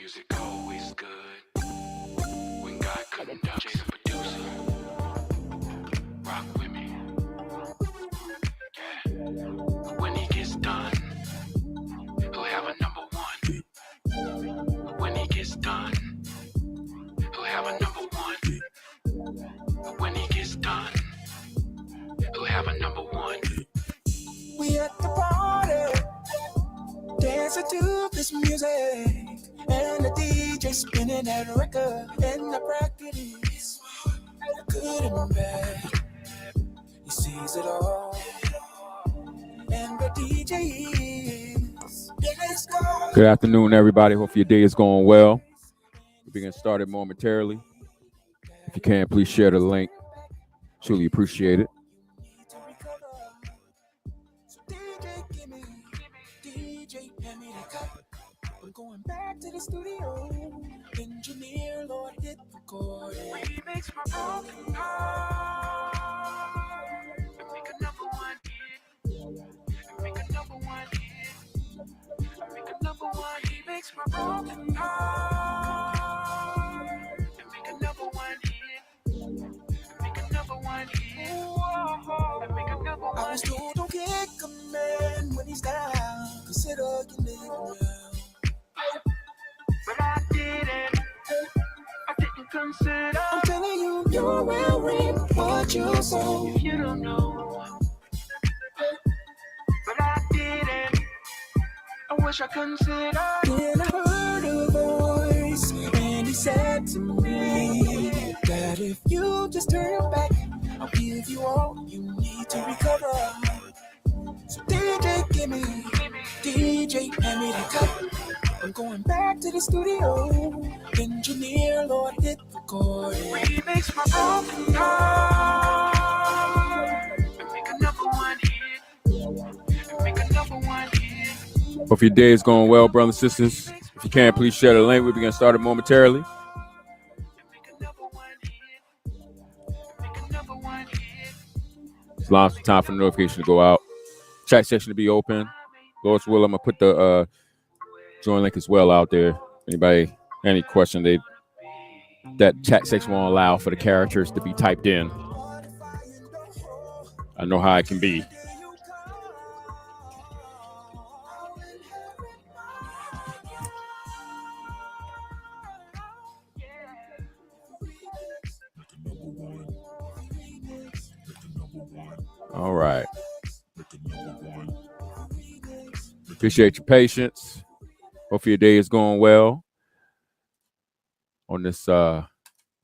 music always good. When God conducts a producer, rock with me. Yeah. When he gets done, he'll have a number one. When he gets done, he'll have a number one. When he gets done, he'll have a number one. We at the party, dancing to this music, and the DJ spinning that record, and the bracket is good and bad. He sees it all, and the DJ is. Good afternoon, everybody. Hope your day is going well. We're getting started momentarily. If you can, please share the link. Truly appreciate it. Going back to the studio, engineer, Lord, hit record. Remix my broken heart. Make a number one hit. Make a number one hit. Make a number one. He makes my broken heart. Make a number one hit. Make a number one hit. Make a number one. I was told don't kick a man when he's down. Consider you leave him well. But I didn't consider. I'm telling you, you will reap what you sow. If you don't know, but I didn't. I wish I considered. Then I heard a voice, and he said to me that if you just turn your back, I'll give you all you need to recover. So DJ, give me, DJ, hand me that cup. I'm going back to the studio. Engineer, Lord, hit record. Remix my broken heart. Make a number one hit. Make a number one hit. Hope your day is going well, brothers and sisters. If you can, please share the link. We'll be getting started momentarily. Make a number one hit. Make a number one hit. It's long time for the notification to go out. Chat section to be open. Lord's will, I'm going to put the join link as well out there. Anybody, any question, that chat section won't allow for the characters to be typed in. I know how it can be. All right. Appreciate your patience. Hope your day is going well on this, well,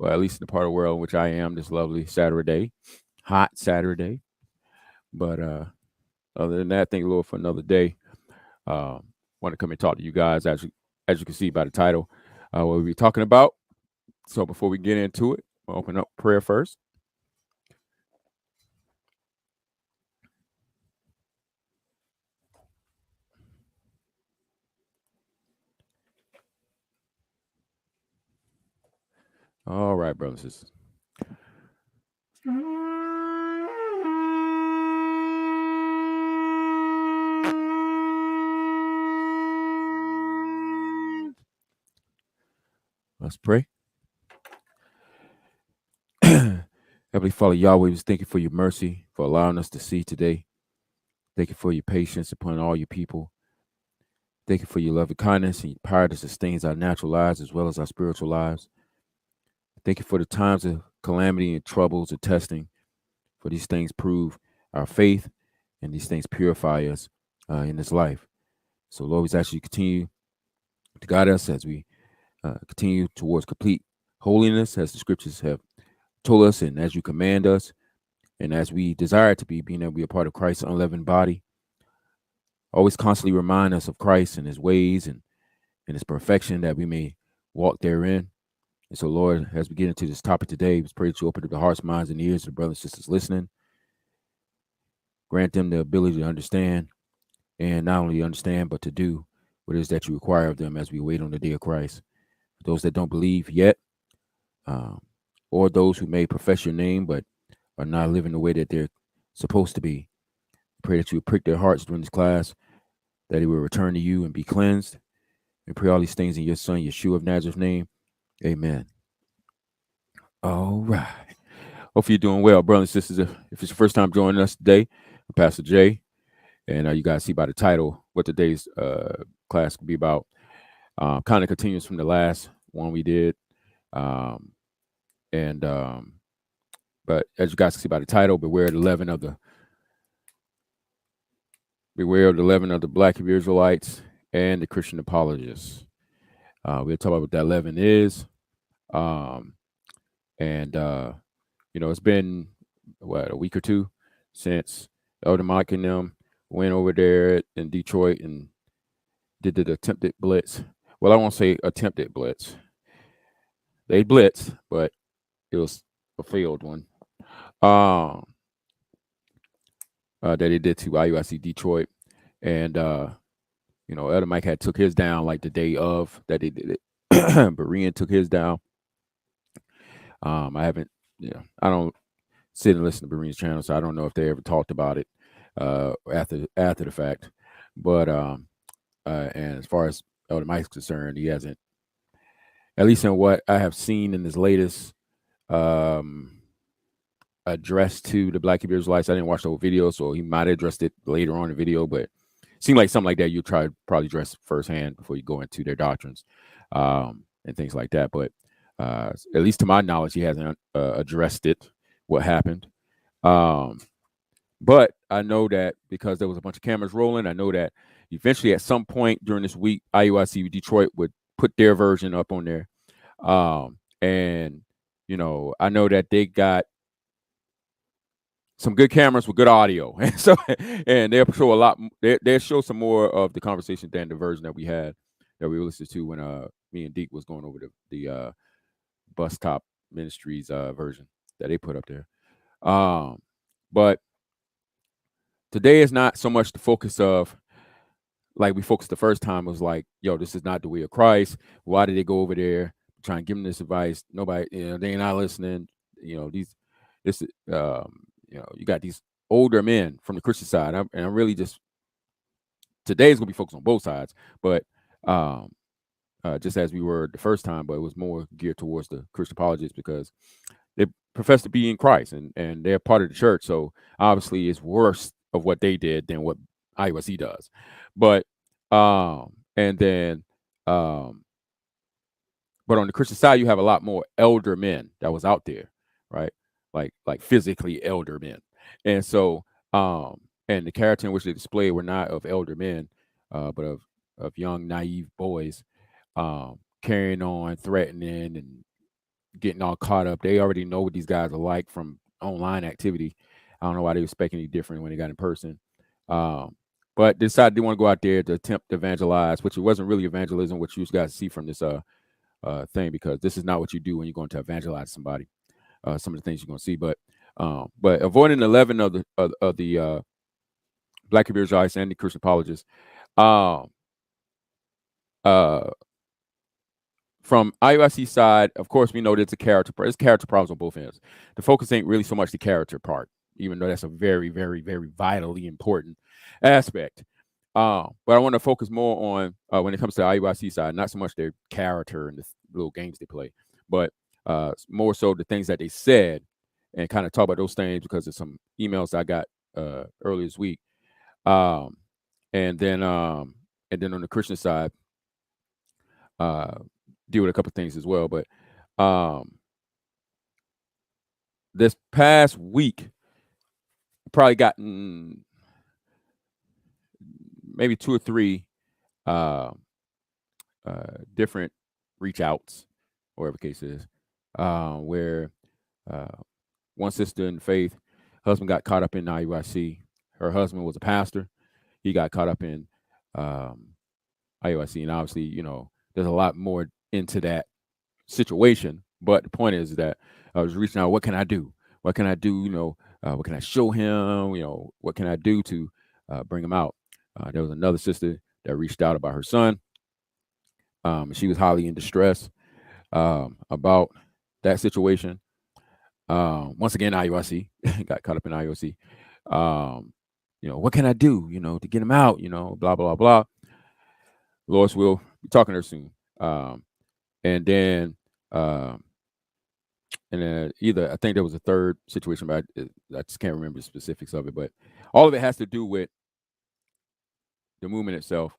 at least in the part of the world in which I am, this lovely Saturday, hot Saturday. But other than that, thank you, Lord, for another day. Want to come and talk to you guys, as you can see by the title, what we'll be talking about. So before we get into it, we'll open up prayer first. All right, brothers and sisters. Let's pray. Heavenly Father, Yahweh, we thank you for your mercy, for allowing us to see today. Thank you for your patience upon all your people. Thank you for your loving kindness and your power that sustains our natural lives as well as our spiritual lives. Thank you for the times of calamity and troubles and testing, for these things prove our faith and these things purify us in this life. So, Lord, we ask you to continue to guide us as we continue towards complete holiness, as the scriptures have told us, and as you command us, and as we desire to be, being able to be a part of Christ's unleavened body. Always constantly remind us of Christ and his ways and his perfection, that we may walk therein. And so, Lord, as we get into this topic today, we pray that you open up the hearts, minds, and ears of the brothers and sisters listening. Grant them the ability to understand, and not only understand, but to do what it is that you require of them as we wait on the day of Christ. For those that don't believe yet, or those who may profess your name but are not living the way that they're supposed to be, pray that you would prick their hearts during this class, that they will return to you and be cleansed, And pray all these things in your son, Yeshua of Nazareth's name. Amen. All right. Hopefully you're doing well, brothers and sisters. If it's your first time joining us today, I'm Pastor Jay. And you guys see by the title what today's class could be about. Kind of continues from the last one we did. But as you guys can see by the title, beware of the leaven of the Black Hebrew Israelites and the Christian Apologists. We'll talk about what that leaven is. It's been a week or two since Elder Mike and them went over there in Detroit and did the attempted blitz. Well, I won't say attempted blitz. They blitzed, but it was a failed one. That they did to IUIC Detroit. And Elder Mike had took his down like the day of that they did it. Berean took his down. I don't sit and listen to Berean's channel, so I don't know if they ever talked about it after the fact. But and as far as Elder Mike's concerned, he hasn't, at least in what I have seen in his latest address to the Black Hebrew Israelites. I didn't watch the whole video, so he might have addressed it later on in the video, but it seemed like something like that you probably address firsthand before you go into their doctrines and things like that. But at least to my knowledge, he hasn't addressed it, what happened. But I know that because there was a bunch of cameras rolling, I know that eventually at some point during this week, IUIC Detroit would put their version up on there. And I know that they got some good cameras with good audio. And they'll show a lot, they'll show some more of the conversation than the version that we listened to when me and Deke was going over the Bus Top Ministries version that they put up there. But today is not so much the focus of, like we focused the first time, it was like, yo, this is not the way of Christ. Why did they go over there trying to give them this advice? Nobody, they ain't not listening. You got these older men from the Christian side. I'm really just, today is going to be focused on both sides, but just as we were the first time, but it was more geared towards the Christian apologists because they profess to be in Christ and they're part of the church. So obviously it's worse of what they did than what IUIC does. But but on the Christian side, you have a lot more elder men that was out there, right? Like physically elder men. And so and the character in which they displayed were not of elder men, but of young, naive boys carrying on, threatening, and getting all caught up. They already know what these guys are like from online activity. I don't know why they were expecting any different when they got in person. But decided they want to go out there to attempt to evangelize, which it wasn't really evangelism, which you guys see from this thing, because this is not what you do when you're going to evangelize somebody. Some of the things you're going to see, but avoiding the leaven of the Black Hebrew Israelites and the Christian apologists. From IUIC side, of course, we know there's character problems on both ends. The focus ain't really so much the character part, even though that's a very, very, very vitally important aspect. But I want to focus more on when it comes to the IUIC side, not so much their character and the little games they play, but more so the things that they said, and kind of talk about those things because of some emails I got earlier this week. And then on the Christian side, deal with a couple things as well. But this past week, probably gotten maybe 2 or 3 different reach outs, or whatever the case is, where one sister in faith, husband got caught up in IUIC. Her husband was a pastor. He got caught up in IUIC, and obviously, there's a lot more into that situation. But the point is that I was reaching out. What can I do? What can I do? What can I show him? What can I do to bring him out? There was another sister that reached out about her son. She was highly in distress about that situation. Once again, IUIC got caught up in IUIC. What can I do? To get him out? Blah blah blah. Lord's will, be talking to her soon. And then either I think there was a third situation, but I just can't remember the specifics of it. But all of it has to do with the movement itself,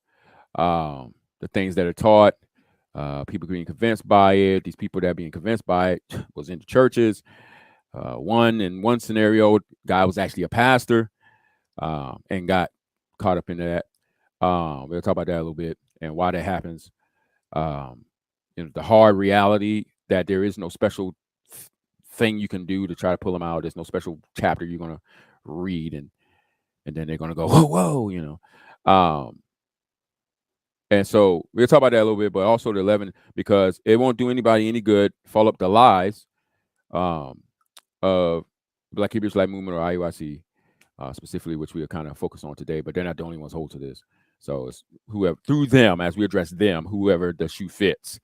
the things that are taught, people being convinced by it. These people that are being convinced by it was in the churches. In one scenario, guy was actually a pastor and got caught up into that. We'll talk about that a little bit and why that happens. The hard reality that there is no special thing you can do to try to pull them out. There's no special chapter you're going to read and then they're going to go, whoa, and so we'll talk about that a little bit, but also the leaven, because it won't do anybody any good. Follow up the lies of Black Hebrew Israelite Movement or IUIC, specifically, which we are kind of focused on today, but they're not the only ones hold to this. So it's whoever, through them, as we address them, whoever the shoe fits,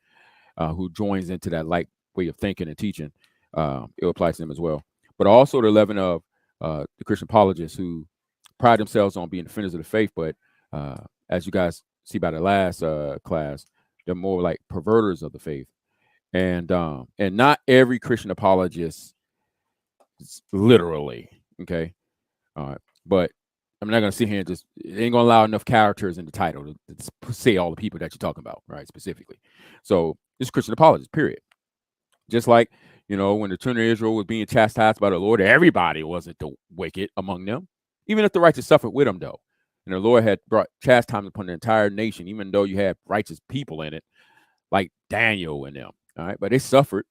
who joins into that light way of thinking and teaching, it applies to them as well. But also the leaven of the Christian apologists who pride themselves on being defenders of the faith, but as you guys see by the last class, they're more like perverters of the faith. And not every Christian apologist literally, okay? But I'm not going to sit here and just, it ain't going to allow enough characters in the title to say all the people that you're talking about, right, specifically. So it's Christian apologists, period. Just like, when the children of Israel was being chastised by the Lord, everybody wasn't the wicked among them, even if the righteous suffered with them, though. And the Lord had brought chastisement upon the entire nation, even though you had righteous people in it, like Daniel and them, all right? But they suffered,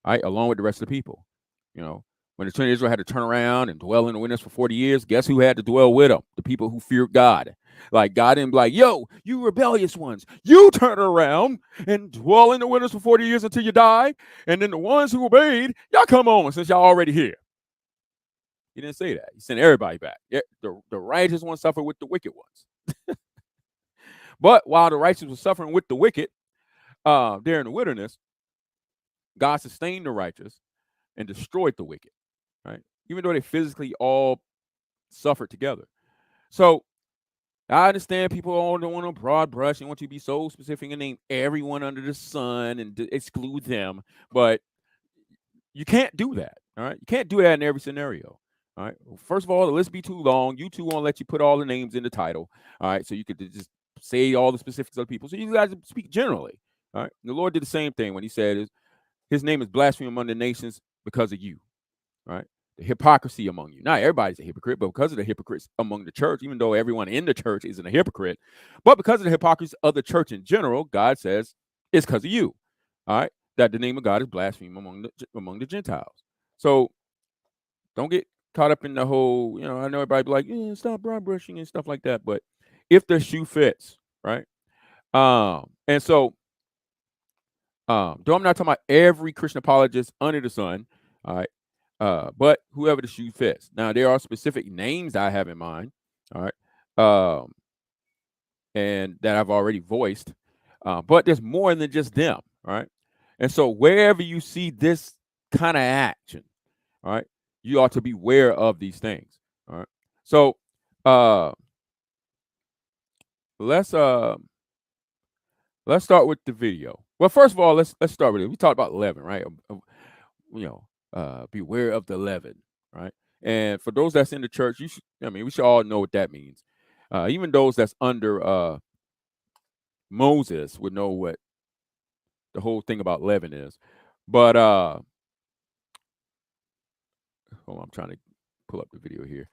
all right, along with the rest of the people. When the children of Israel had to turn around and dwell in the wilderness for 40 years, guess who had to dwell with them? The people who feared God. Like, God didn't be like, yo, you rebellious ones, you turn around and dwell in the wilderness for 40 years until you die. And then the ones who obeyed, y'all come on since y'all already here. He didn't say that. He sent everybody back. The righteous ones suffer with the wicked ones. But while the righteous were suffering with the wicked there in the wilderness, God sustained the righteous and destroyed the wicked, right? Even though they physically all suffered together. So I understand people all don't want to broad brush and want you to be so specific and name everyone under the sun and exclude them, but you can't do that, all right? You can't do that in every scenario, all right? First of all, the list be too long. YouTube won't let you put all the names in the title, all right? So you could just say all the specifics of the people. So you guys speak generally, all right? The Lord did the same thing when he said his name is blasphemy among the nations because of you, right? The hypocrisy among you. Not everybody's a hypocrite, but because of the hypocrites among the church, even though everyone in the church isn't a hypocrite, but because of the hypocrisy of the church in general, God says it's because of you, all right? That the name of God is blasphemed among the Gentiles. So don't get caught up in the whole, I know everybody be like, stop broad brushing and stuff like that, but if the shoe fits, right? And so, though I'm not talking about every Christian apologist under the sun, all right, but whoever the shoe fits. Now, there are specific names I have in mind, all right, and that I've already voiced, but there's more than just them, all right? And so wherever you see this kind of action, all right, you ought to be aware of these things, all right? So let's start with the video. Well, first of all, let's start with it. We talked about leaven, right? Beware of the leaven, right? And for those that's in the church, we should all know what that means. Even those that's under Moses would know what the whole thing about leaven is. But I'm trying to pull up the video here.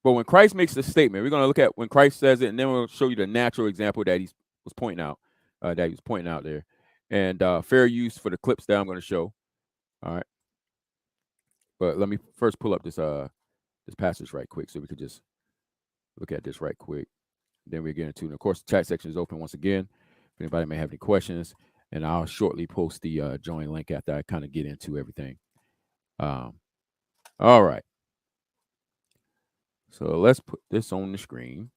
But when Christ makes the statement, we're going to look at when Christ says it, and then we'll show you the natural example that he was pointing out there, and fair use for the clips that I'm going to show. All right. But let me first pull up this passage right quick so we could just look at this right quick. Then we get into, and of course, the chat section is open once again. If anybody may have any questions, and I'll shortly post the join link after I kind of get into everything. All right. So let's put this on the screen.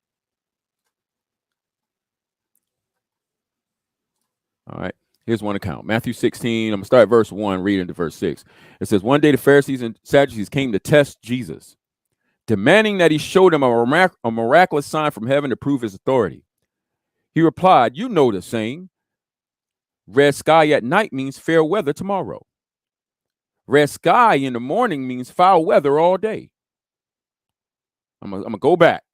All right. Here's one account. Matthew 16. I'm going to start at verse 1, read into verse 6. It says, one day the Pharisees and Sadducees came to test Jesus, demanding that he show them a miraculous sign from heaven to prove his authority. He replied, "You know the saying, red sky at night means fair weather tomorrow. Red sky in the morning means foul weather all day." I'm gonna go back.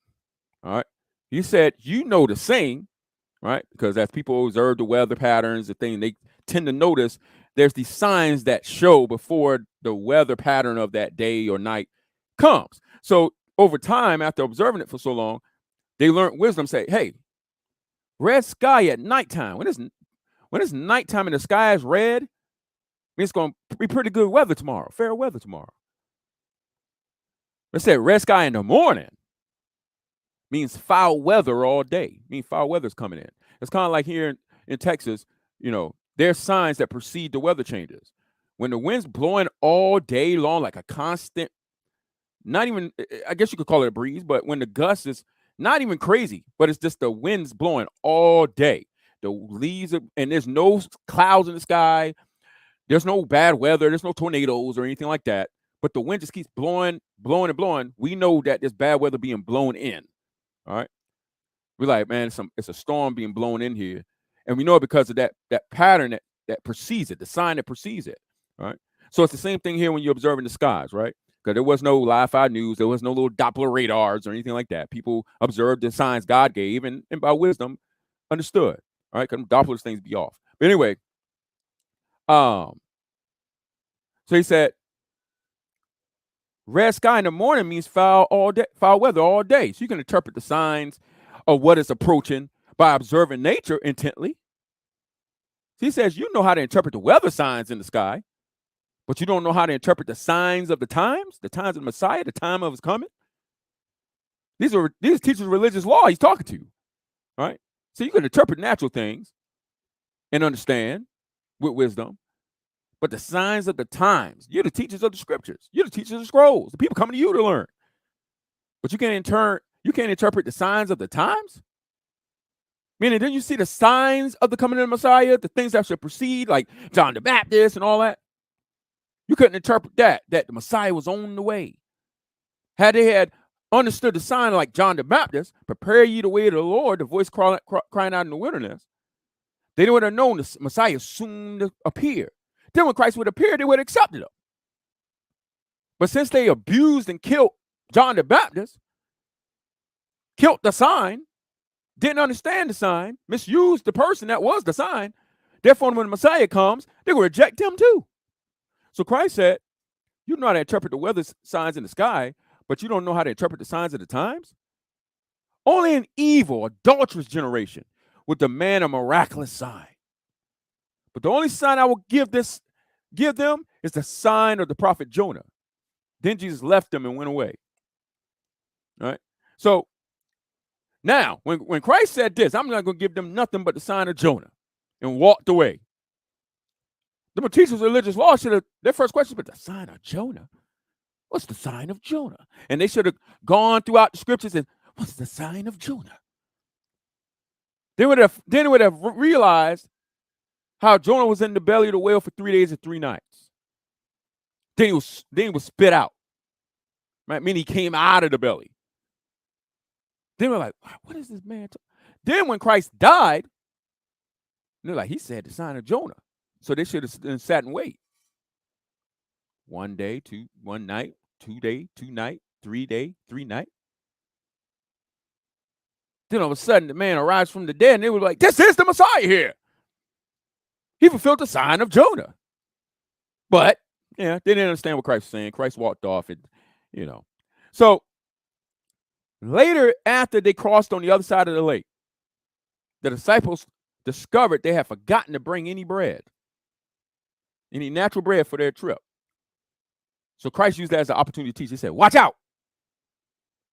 All right. He said, "You know the saying," right? Because as people observe the weather patterns, the thing they tend to notice there's these signs that show before the weather pattern of that day or night comes. So over time, after observing it for so long, they learned wisdom. Say, "Hey, red sky at nighttime. When it's nighttime and the sky is red, it's going to be pretty good weather tomorrow, fair weather tomorrow." Let's say red sky in the morning means foul weather all day. Means foul weather's coming in. It's kind of like here in Texas, there's signs that precede the weather changes. When the wind's blowing all day long, like a constant, not even, I guess you could call it a breeze, but when the gust is not even crazy, but it's just the wind's blowing all day. The leaves and there's no clouds in the sky. There's no bad weather. There's no tornadoes or anything like that. But the wind just keeps blowing, blowing, and blowing. We know that there's bad weather being blown in. All right. We're like, man, it's a storm being blown in here. And we know it because of that pattern that precedes it, the sign that precedes it. All right. So it's the same thing here when you're observing the skies, right? Because there was no Li-Fi news. There was no little Doppler radars or anything like that. People observed the signs God gave and by wisdom understood. All right. Because Doppler's things be off. But anyway, so he said, red sky in the morning means foul weather all day. So you can interpret the signs of what is approaching by observing nature intently. So he says, you know how to interpret the weather signs in the sky, but you don't know how to interpret the signs of the times of the Messiah, the time of his coming. These teachers of religious law he's talking to, right? So you can interpret natural things and understand with wisdom, but the signs of the times, you're the teachers of the scriptures. You're the teachers of the scrolls. The people coming to you to learn. But you can't interpret the signs of the times? Meaning, didn't you see the signs of the coming of the Messiah, the things that should precede, like John the Baptist and all that? You couldn't interpret that the Messiah was on the way. Had they had understood the sign like John the Baptist, prepare ye the way of the Lord, the voice crying out in the wilderness, they would have known the Messiah soon to appear. Then when Christ would appear, they would have accepted him. But since they abused and killed John the Baptist, killed the sign, didn't understand the sign, misused the person that was the sign, therefore when the Messiah comes, they will reject him too. So Christ said, you know how to interpret the weather signs in the sky, but you don't know how to interpret the signs of the times? Only an evil, adulterous generation would demand a miraculous sign. But the only sign I will give them is the sign of the prophet Jonah. Then Jesus left them and went away. All right. So now, when Christ said this, I'm not going to give them nothing but the sign of Jonah, and walked away. The teachers of religious law should have, their first question, but the sign of Jonah? What's the sign of Jonah? And they should have gone throughout the scriptures and, what's the sign of Jonah? They would have realized how Jonah was in the belly of the whale for 3 days and 3 nights. Then he was spit out. Right? Meaning he came out of the belly. Then we're like, what is this man? Then when Christ died, they're like, he said the sign of Jonah. So they should have sat and wait. 1 day, 1 night, 2 day, 2 night, 3 day, 3 night. Then all of a sudden the man arrives from the dead and they were like, this is the Messiah here. He fulfilled the sign of Jonah. But, yeah, they didn't understand what Christ was saying. Christ walked off and, So later, after they crossed on the other side of the lake, the disciples discovered they had forgotten to bring any natural bread for their trip. So Christ used that as an opportunity to teach. He said, watch out.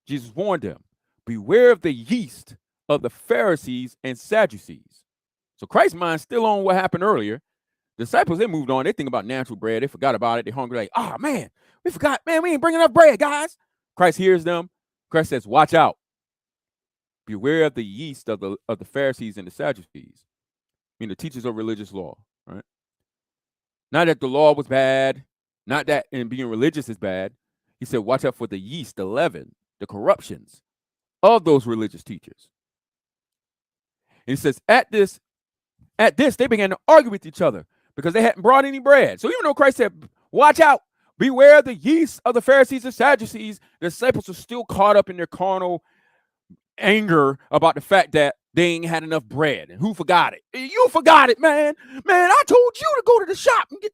Jesus warned them, beware of the yeast of the Pharisees and Sadducees. So Christ's mind's still on what happened earlier. The disciples, they moved on. They think about natural bread. They forgot about it. They're hungry. Like, oh, man, we forgot. Man, we ain't bringing enough bread, guys. Christ hears them. Christ says, watch out. Beware of the yeast of the Pharisees and the Sadducees. I mean, the teachers of religious law, right? Not that the law was bad. Not that being religious is bad. He said, watch out for the yeast, the leaven, the corruptions of those religious teachers. And he says, at this, they began to argue with each other because they hadn't brought any bread. So even though Christ said, watch out, beware the yeast of the Pharisees and Sadducees, the disciples are still caught up in their carnal anger about the fact that they ain't had enough bread. And who forgot it? You forgot it, man. Man, I told you to go to the shop and get.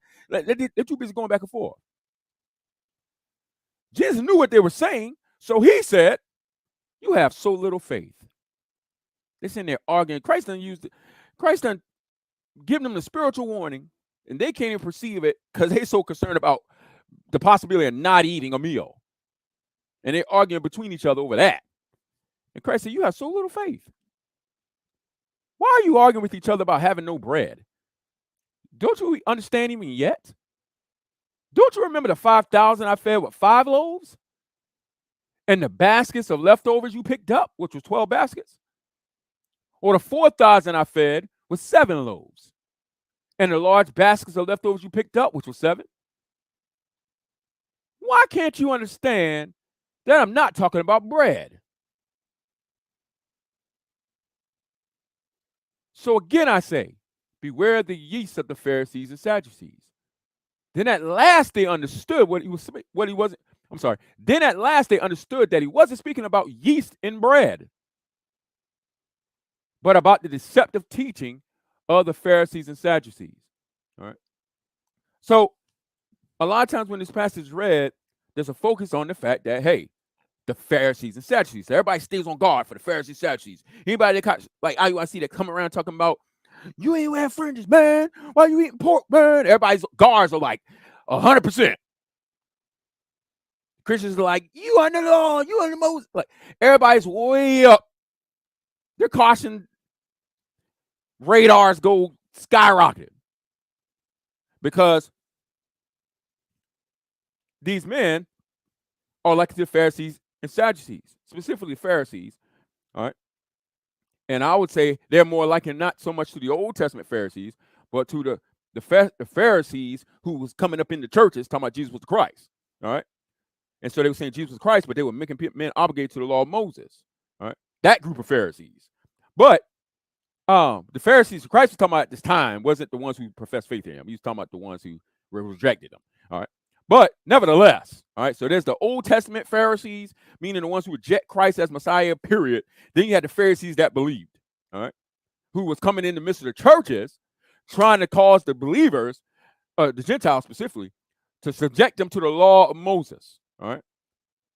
They're too busy going back and forth. Jesus knew what they were saying, so he said, you have so little faith. They're sitting there arguing. Christ done given them the spiritual warning, and they can't even perceive it because they're so concerned about the possibility of not eating a meal. And they're arguing between each other over that. And Christ said, you have so little faith. Why are you arguing with each other about having no bread? Don't you understand even yet? Don't you remember the 5,000 I fed with 5 loaves? And the baskets of leftovers you picked up, which was 12 baskets? Or the 4,000 I fed with 7 loaves? And the large baskets of leftovers you picked up, which was 7? Why can't you understand that I'm not talking about bread? So again, I say, beware the yeast of the Pharisees and Sadducees. Then at last they understood Then at last they understood that he wasn't speaking about yeast in bread, but about the deceptive teaching of the Pharisees and Sadducees. All right. So a lot of times when this passage is read, there's a focus on the fact that, hey, the Pharisees and Sadducees. Everybody stays on guard for the Pharisees and Sadducees. Anybody that like IUIC that come around talking about, you ain't wearing fringes, man. Why you eating pork, man? Everybody's guards are like 100%. Christians are like, you under the law, you under Moses. Like everybody's way up. Their caution radars go skyrocketing because these men are like the Pharisees and Sadducees, specifically Pharisees. All right. And I would say they're more likened not so much to the Old Testament Pharisees, but to the Pharisees who was coming up in the churches talking about Jesus was the Christ. All right. And so they were saying Jesus was Christ, but they were making men obligated to the law of Moses. All right. That group of Pharisees. But the Pharisees who Christ was talking about at this time wasn't the ones who professed faith in him. He was talking about the ones who rejected him. All right. But nevertheless, all right, so there's the Old Testament Pharisees, meaning the ones who reject Christ as Messiah, period. Then you had the Pharisees that believed, all right, who was coming in the midst of the churches, trying to cause the believers, the Gentiles specifically, to subject them to the law of Moses, all right?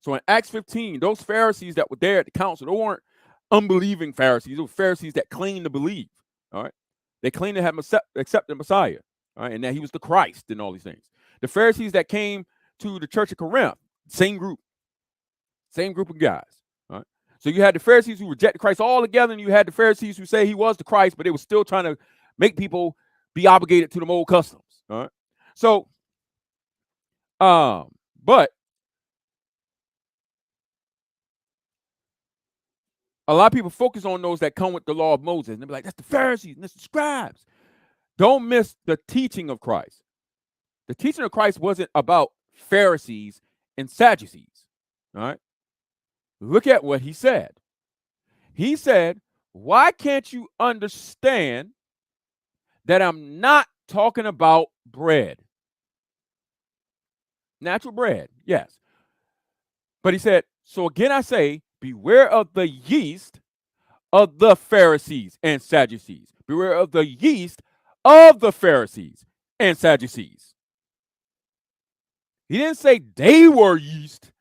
So in Acts 15, those Pharisees that were there at the council, they weren't unbelieving Pharisees. They were Pharisees that claimed to believe, all right? They claimed to have accepted the Messiah, all right, and that he was the Christ and all these things. The Pharisees that came to the church of Corinth, same group of guys. All right? So you had the Pharisees who rejected Christ all together, and you had the Pharisees who say he was the Christ, but they were still trying to make people be obligated to the old customs. All right. So, but a lot of people focus on those that come with the law of Moses, and they're like, that's the Pharisees and that's the scribes. Don't miss the teaching of Christ. The teaching of Christ wasn't about Pharisees and Sadducees, all right? Look at what he said. He said, why can't you understand that I'm not talking about bread? Natural bread, yes. But he said, so again I say, beware of the yeast of the Pharisees and Sadducees. Beware of the yeast of the Pharisees and Sadducees. He didn't say they were yeast.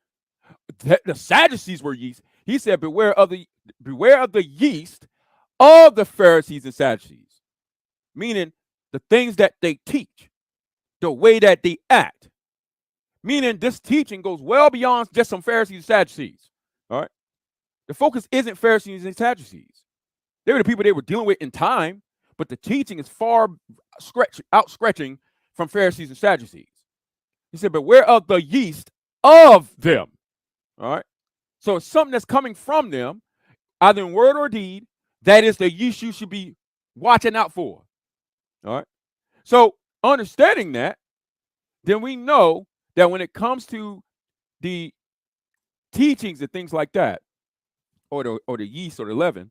The Sadducees were yeast. He said, beware of the yeast of the Pharisees and Sadducees. Meaning the things that they teach, the way that they act. Meaning this teaching goes well beyond just some Pharisees and Sadducees. All right. The focus isn't Pharisees and Sadducees. They were the people they were dealing with in time, but the teaching is far outstretching from Pharisees and Sadducees. He said, beware of the yeast of them. All right. So it's something that's coming from them, either in word or deed, that is the yeast you should be watching out for. All right. So understanding that, then we know that when it comes to the teachings and things like that, or the yeast or the leaven,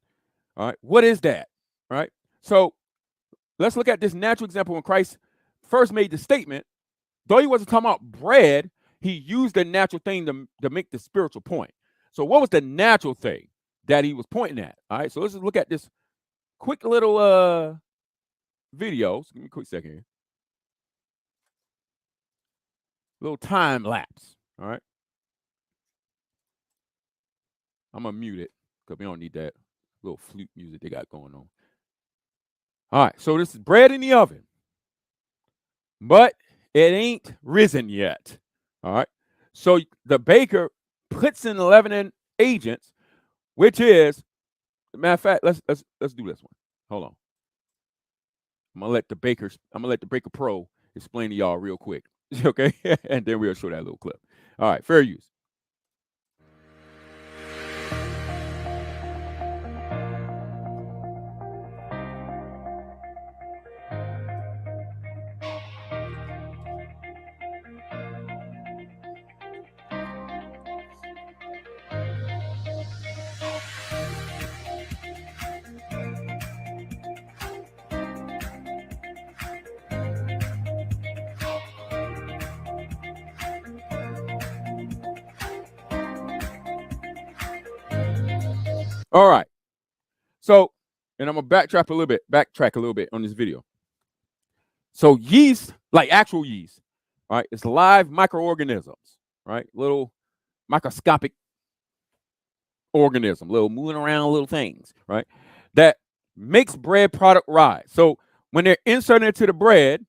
all right, what is that? All right. So let's look at this natural example when Christ first made the statement. Though he wasn't talking about bread, he used the natural thing to make the spiritual point. So what was the natural thing that he was pointing at? All right, so let's just look at this quick little video. So give me a quick second here. Little time lapse. All right. I'm gonna mute it because we don't need that little flute music they got going on. All right, so this is bread in the oven, but it ain't risen yet. All right. So the baker puts in leavening agents, which is, matter of fact, let's do this one. Hold on. I'm gonna let the Baker Pro explain to y'all real quick. Okay? And then we'll show that little clip. All right, fair use. All right. So, and I'm gonna backtrack a little bit on this video. So yeast, like actual yeast, right? It's live microorganisms, right? Little microscopic organism, little moving around little things, right? That makes bread product rise. So when they're inserted into the bread,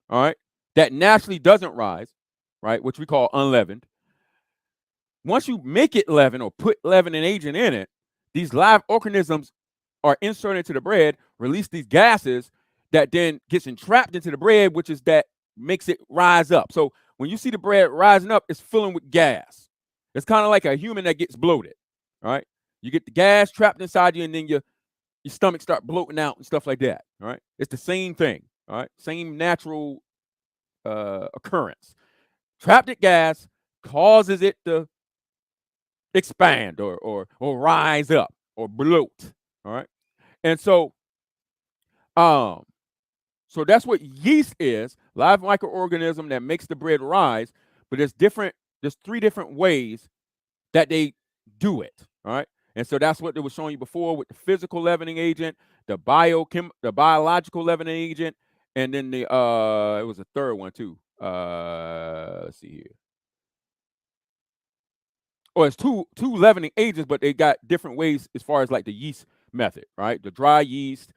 all right, that naturally doesn't rise, right, which we call unleavened. Once you make it leaven or put leavening agent in it, these live organisms are inserted into the bread, release these gases that then gets entrapped into the bread, which is that makes it rise up. So when you see the bread rising up, it's filling with gas. It's kind of like a human that gets bloated, all right? You get the gas trapped inside you, and then your stomach start bloating out and stuff like that, all right? It's the same thing, all right? Same natural occurrence. Trapped gas causes it to expand or rise up or bloat, all right? And so so that's what yeast is, live microorganism that makes the bread rise, but there's 3 different ways that they do it, all right? And so that's what they were showing you before with the physical leavening agent, the biological leavening agent, and then the it was a third one too. Let's see here. Oh, it's two leavening agents, but they got different ways as far as like the yeast method, right? The dry yeast,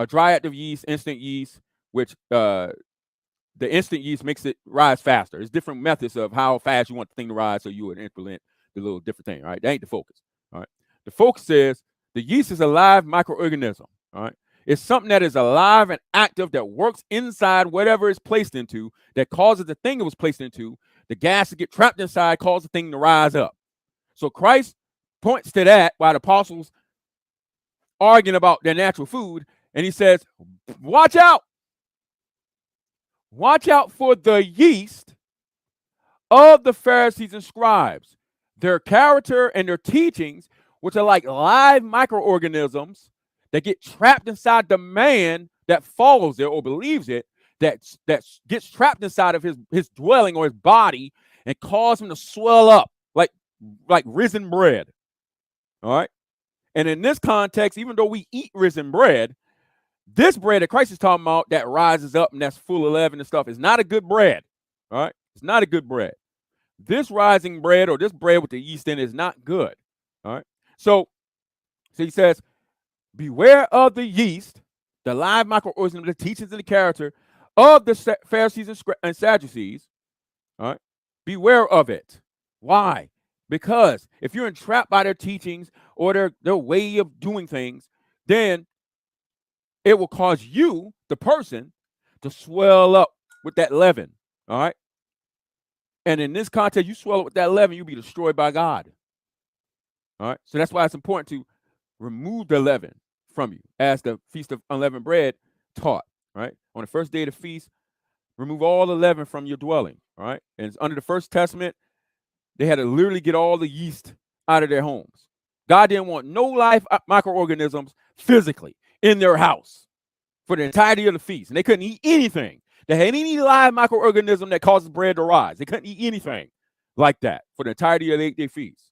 dry active yeast, instant yeast, which the instant yeast makes it rise faster. There's different methods of how fast you want the thing to rise, so you would implement the little different thing, right? That ain't the focus, all right? The focus is the yeast is a live microorganism, all right? It's something that is alive and active that works inside whatever it's placed into, that causes the thing it was placed into, the gas to get trapped inside, cause the thing to rise up. So Christ points to that while the apostles arguing about their natural food, and he says, watch out. Watch out for the yeast of the Pharisees and scribes. Their character and their teachings, which are like live microorganisms that get trapped inside the man that follows it or believes it, that gets trapped inside of his dwelling or his body and cause him to swell up like risen bread. All right. And in this context, even though we eat risen bread, this bread that Christ is talking about that rises up and that's full of leaven and stuff is not a good bread. All right. It's not a good bread. This rising bread or this bread with the yeast in it is not good. All right. So he says, beware of the yeast, the live microorganism, the teachings and the character of the Pharisees and Sadducees. All right. Beware of it. Why? Because if you're entrapped by their teachings or their way of doing things, then it will cause you, the person, to swell up with that leaven. All right. And in this context, you swell up with that leaven, you'll be destroyed by God. All right. So that's why it's important to remove the leaven from you, as the Feast of Unleavened Bread taught. Right. On the first day of the feast, remove all the leaven from your dwelling. All right. And it's under the First Testament, They had to literally get all the yeast out of their homes. God didn't want no live microorganisms physically in their house for the entirety of the feast. And they couldn't eat anything that had any live microorganism that causes bread to rise. They couldn't eat anything like that for the entirety of their feast.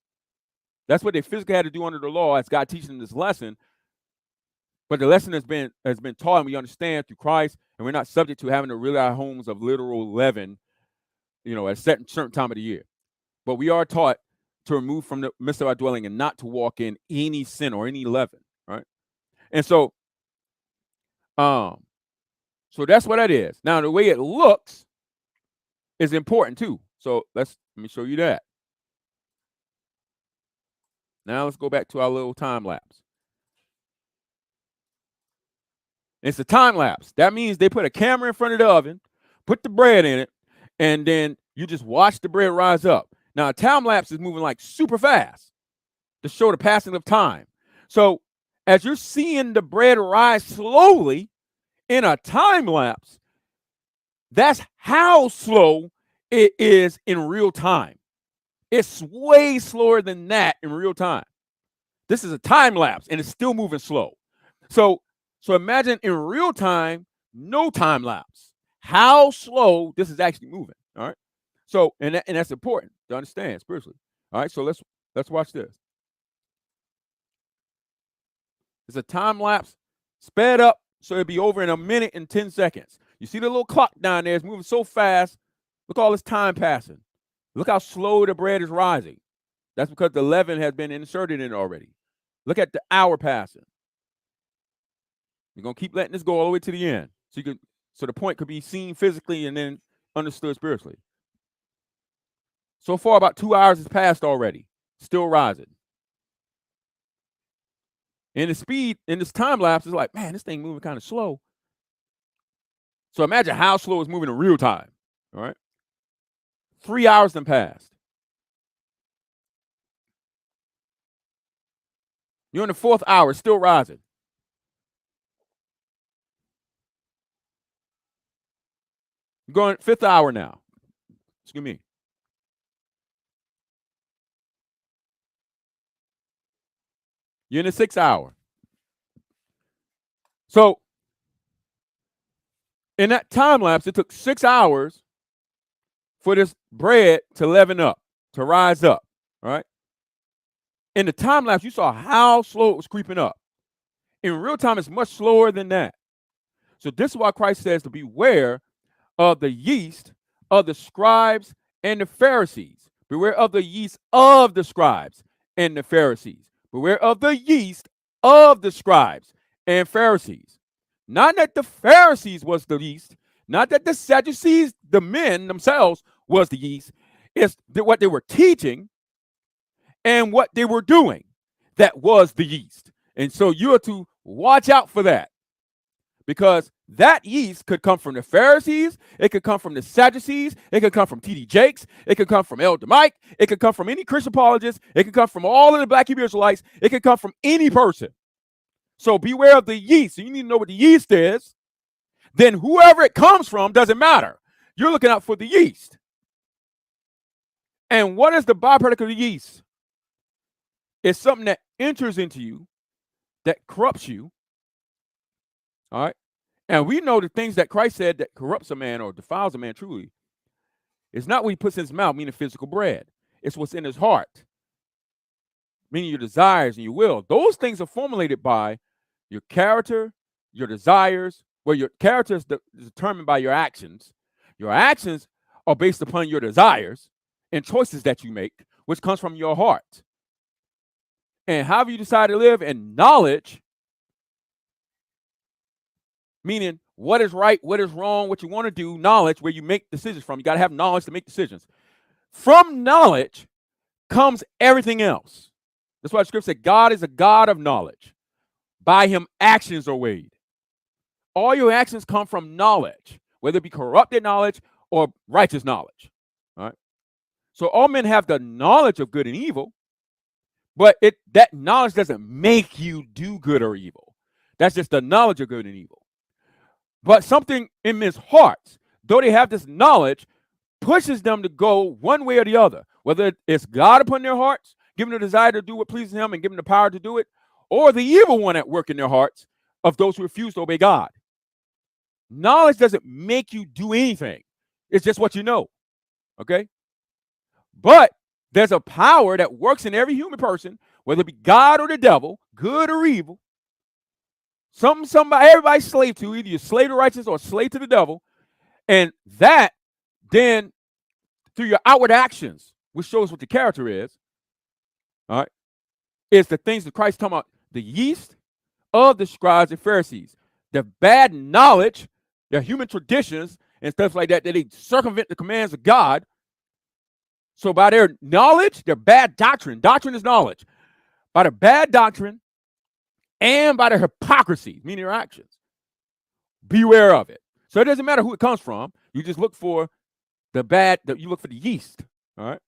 That's what they physically had to do under the law, as God teaching them this lesson. But the lesson has been taught, and we understand through Christ, and we're not subject to having to rid our homes of literal leaven, at a certain time of the year. But we are taught to remove from the midst of our dwelling and not to walk in any sin or any leaven, right? And so that's what that is. Now, the way it looks is important too. So let me show you that. Now let's go back to our little time lapse. It's a time lapse. That means they put a camera in front of the oven, put the bread in it, and then you just watch the bread rise up. Now, a time lapse is moving like super fast to show the passing of time. So as you're seeing the bread rise slowly in a time lapse, that's how slow it is in real time. It's way slower than that in real time. This is a time lapse, and it's still moving slow. So imagine in real time, no time lapse, how slow this is actually moving. All right. So and that's important to understand spiritually. All right. So let's watch this. It's a time lapse sped up, so it'll be over in 1 minute and 10 seconds. You see the little clock down there? It's moving so fast. Look at all this time passing. Look how slow the bread is rising. That's because the leaven has been inserted in it already. Look at the hour passing. You're going to keep letting this go all the way to the end. So the point could be seen physically and then understood spiritually. So far, about 2 hours has passed already. Still rising. And the speed in this time lapse is like, man, this thing moving kind of slow. So imagine how slow it's moving in real time. All right. 3 hours then passed. You're in the 4th hour, still rising. You're going 5th hour now. Excuse me. You're in the 6th hour. So in that time lapse, it took 6 hours for this bread to leaven up, to rise up. All right. In the time lapse, you saw how slow it was creeping up. In real time, it's much slower than that. So this is why Christ says to beware of the yeast of the scribes and the Pharisees. Beware of the yeast of the scribes and the Pharisees. Beware of the yeast of the scribes and Pharisees. Not that the Pharisees was the yeast, not that the Sadducees, the men themselves, was the yeast. It's what they were teaching and what they were doing that was the yeast. And so you are to watch out for that, because that yeast could come from the Pharisees, it could come from the Sadducees, it could come from T.D. Jakes, it could come from Elder Mike, it could come from any Christian apologist, it could come from all of the Black Hebrew Israelites, it could come from any person. So beware of the yeast. So you need to know what the yeast is. Then whoever it comes from doesn't matter. You're looking out for the yeast. And what is the byproduct of the yeast? It's something that enters into you, that corrupts you. All right. And we know the things that Christ said that corrupts a man or defiles a man truly. It's not what he puts in his mouth, meaning physical bread. It's what's in his heart, meaning your desires and your will. Those things are formulated by your character, your desires. Well, your character is determined by your actions. Your actions are based upon your desires and choices that you make, which comes from your heart. And however you decide to live, and knowledge, meaning what is right, what is wrong, what you want to do, knowledge, where you make decisions from. You got to have knowledge to make decisions. From knowledge comes everything else. That's why the scripture said God is a God of knowledge. By him actions are weighed. All your actions come from knowledge, whether it be corrupted knowledge or righteous knowledge. All right. So all men have the knowledge of good and evil, but that knowledge doesn't make you do good or evil. That's just the knowledge of good and evil. But something in men's hearts, though they have this knowledge, pushes them to go one way or the other, whether it's God upon their hearts, giving the desire to do what pleases him and giving the power to do it, or the evil one at work in their hearts of those who refuse to obey God. Knowledge doesn't make you do anything. It's just what you know, okay? But there's a power that works in every human person, whether it be God or the devil, good or evil. Everybody's slave to. Either you're slave to righteousness or slave to the devil. And that then, through your outward actions, which shows what the character is, all right, is the things that Christ talking about, the yeast of the scribes and Pharisees, the bad knowledge, their human traditions and stuff like that they circumvent the commands of God. So by their knowledge, their bad doctrine is knowledge, by their bad doctrine and by their hypocrisy, meaning their actions, beware of it. So it doesn't matter who it comes from. You just look for you look for the yeast, all right?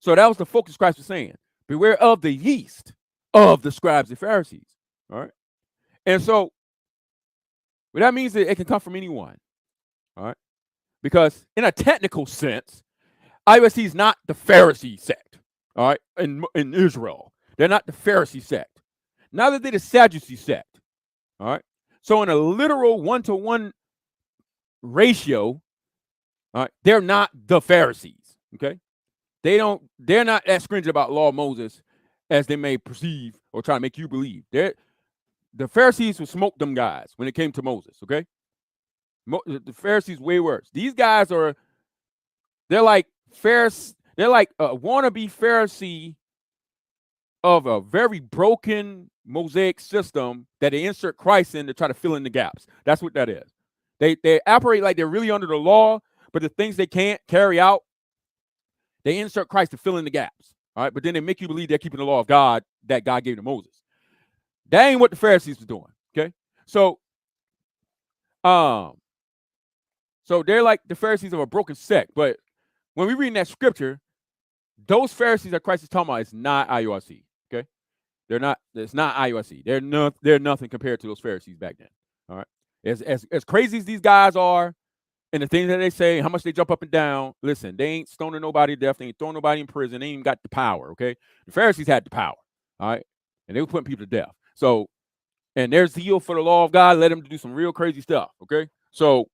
So that was the focus Christ was saying. Beware of the yeast of the scribes and Pharisees, all right? And so what that means that it can come from anyone, all right? Because in a technical sense, IUIC is not the Pharisee sect, all right, in Israel. They're not the Pharisee sect. Neither they're the Sadducee sect, all right? So in a literal one-to-one ratio, all right, they're not the Pharisees, okay? They're not as stringent about law of Moses as they may perceive or try to make you believe. The Pharisees would smoke them guys when it came to Moses, okay? The Pharisees way worse. These guys they're like a wannabe Pharisee of a very broken Mosaic system that they insert Christ in to try to fill in the gaps. That's what that is. They operate like they're really under the law, but the things they can't carry out, they insert Christ to fill in the gaps. All right, but then they make you believe they're keeping the law of God that God gave to Moses. That ain't what the Pharisees was doing. Okay, so they're like the Pharisees of a broken sect. But when we read in that scripture, those Pharisees that Christ is talking about is not IUIC. Okay, they're not. It's not IUIC. They're nothing compared to those Pharisees back then. All right, as crazy as these guys are, and the things that they say, how much they jump up and down. Listen, they ain't stoning nobody to death. They ain't throwing nobody in prison. They ain't even got the power. Okay, the Pharisees had the power. All right, and they were putting people to death. So, and their zeal for the law of God led them to do some real crazy stuff. Okay, so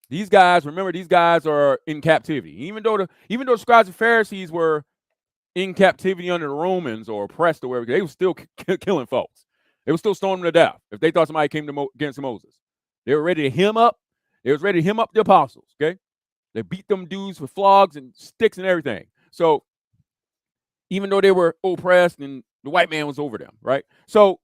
these guys are in captivity. Even though the scribes and Pharisees were in captivity under the Romans or oppressed or whatever, they were still killing folks. They were still stoning them to death if they thought somebody came against Moses. They were ready to hem up. They was ready to hem up the apostles. Okay, they beat them dudes with flogs and sticks and everything. So even though they were oppressed and the white man was over them, right? So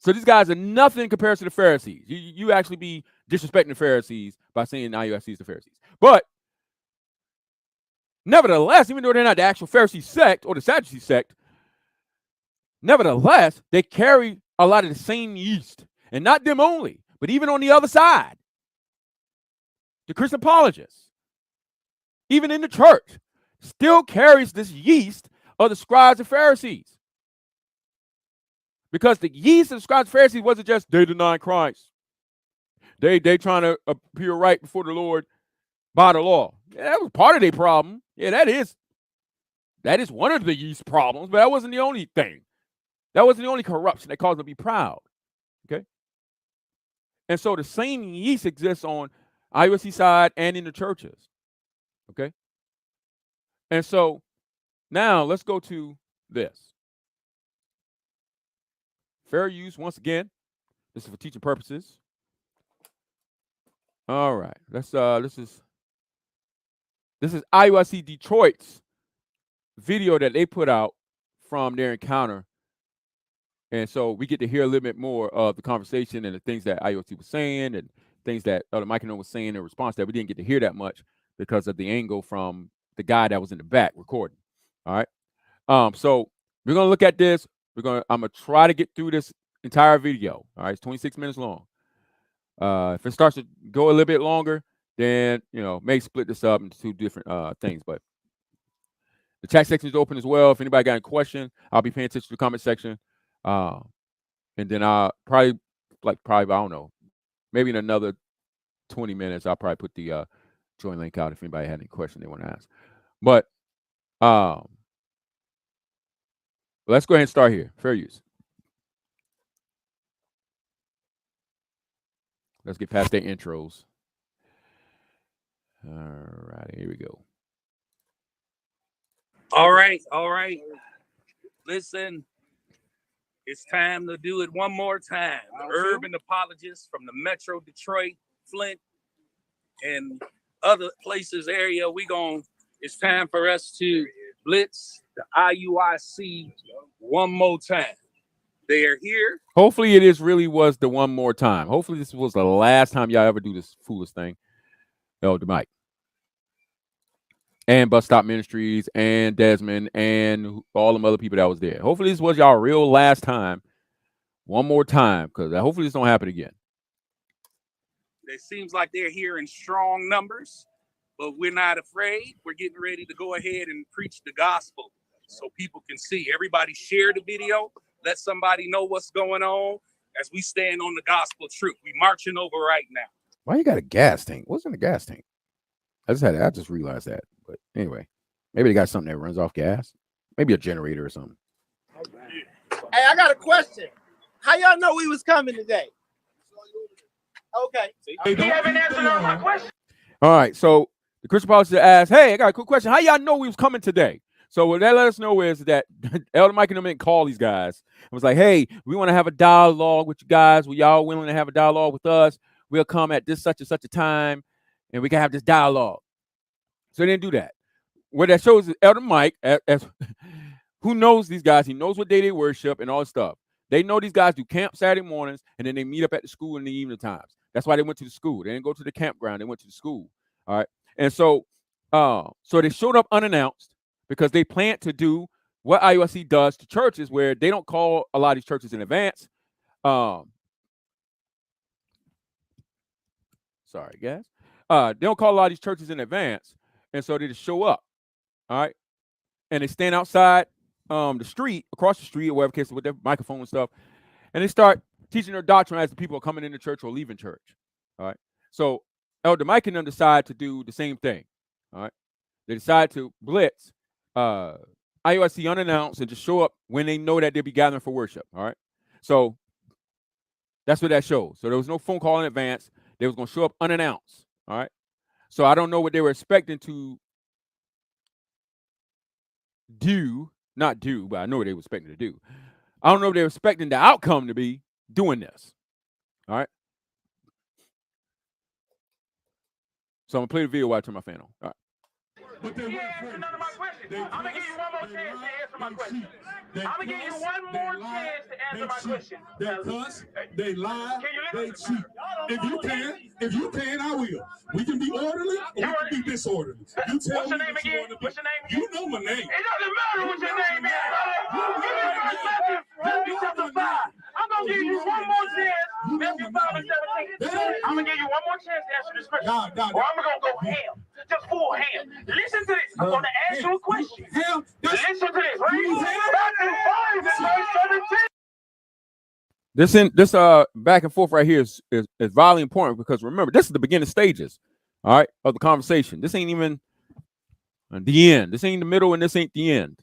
these guys are nothing in comparison to the Pharisees. You actually be disrespecting the Pharisees by saying IUIC is the Pharisees. But nevertheless, even though they're not the actual Pharisee sect or the Sadducee sect, nevertheless, they carry a lot of the same yeast. And not them only, but even on the other side, the Christian Apologists, even in the church, still carries this yeast of the scribes and Pharisees. Because the yeast of the scribes and Pharisees wasn't just they deny Christ. They trying to appear right before the Lord by the law. Yeah, that was part of their problem. Yeah, that is one of the yeast problems, but that wasn't the only thing. That wasn't the only corruption that caused them to be proud. Okay? And so the same yeast exists on IUIC side and in the churches. Okay? And so now let's go to this. Fair use, once again. This is for teaching purposes. All right. This is IUIC Detroit's video that they put out from their encounter. And so we get to hear a little bit more of the conversation and the things that IUIC was saying and things that Mike and I was saying in response to that. We didn't get to hear that much because of the angle from the guy that was in the back recording. All right. So we're going to look at this. I'm going to try to get through this entire video. All right. It's 26 minutes long. If it starts to go a little bit longer, then, may split this up into two different things. But the chat section is open as well. If anybody got any question, I'll be paying attention to the comment section. And then I'll probably, I don't know, maybe in another 20 minutes. I'll probably put the join link out if anybody had any question they want to ask. But let's go ahead and start here. Fair use. Let's get past their intros. All right, here we go. All right. Listen, it's time to do it one more time. The urban apologists from the Metro Detroit, Flint, and other places area, it's time for us to blitz the IUIC one more time. They are here. Hopefully it really was the one more time. Hopefully this was the last time y'all ever do this foolish thing. Elder Mike. And Bus Stop Ministries and Desmond and all them other people that was there. Hopefully this was y'all real last time. One more time, because hopefully this don't happen again. It seems like they're here in strong numbers, but we're not afraid. We're getting ready to go ahead and preach the gospel so people can see. Everybody share the video. Let somebody know what's going on as we stand on the gospel truth. We marching over right now. Why you got a gas tank? What's in the gas tank? I just realized that. But anyway, maybe they got something that runs off gas. Maybe a generator or something. Hey, I got a question. How y'all know we was coming today? Okay. You haven't answered all my questions. All right. So the Christian apologist asked, hey, I got a quick question. How y'all know we was coming today? So what that let us know is that Elder Mike and them didn't call these guys. It was like, hey, we want to have a dialogue with you guys. Were y'all willing to have a dialogue with us? We'll come at this such and such a time, and we can have this dialogue. So they didn't do that. What that shows is Elder Mike, as who knows these guys, he knows what day they worship and all this stuff. They know these guys do camp Saturday mornings, and then they meet up at the school in the evening times. That's why they went to the school. They didn't go to the campground. They went to the school. All right. And so they showed up unannounced because they planned to do what IUIC does to churches where they don't call a lot of these churches in advance. Sorry, guys. They don't call a lot of these churches in advance. And so they just show up. All right. And they stand outside the street, across the street, or whatever case, with their microphone and stuff. And they start teaching their doctrine as the people are coming into church or leaving church. All right. So Elder Mike and them decide to do the same thing. All right. They decide to blitz IUIC unannounced and just show up when they know that they'll be gathering for worship. All right. So that's what that shows. So there was no phone call in advance. They was going to show up unannounced. All right. So I don't know what they were expecting to do. Not do, but I know what they were expecting to do. I don't know if they were expecting the outcome to be doing this. All right. So I'm going to play the video while I turn my fan on. All right. But they answered none of my questions. I'm going to give you one more chance to answer my question. I'm going to give you one more chance to answer my question. They cuss, they lie, they cheat. If you can, I will. We can be orderly or we can be disorderly. You tell What's your me name what you again? want to be. What's your name again? You know my name. It doesn't matter what your name is. Give me Matthew chapter 5. I'm going to give you one more chance. Matthew 5 and 17. I'm going to give you one more chance to answer this question. Or I'm going to go ham. Just full ham. Listen to this. I'm going to ask you a question. Listen to this. Right? Matthew 5 and verse 17. This back and forth right here is vitally important because remember, this is the beginning stages, all right, of the conversation. This ain't even the end. This ain't the middle, and this ain't the end.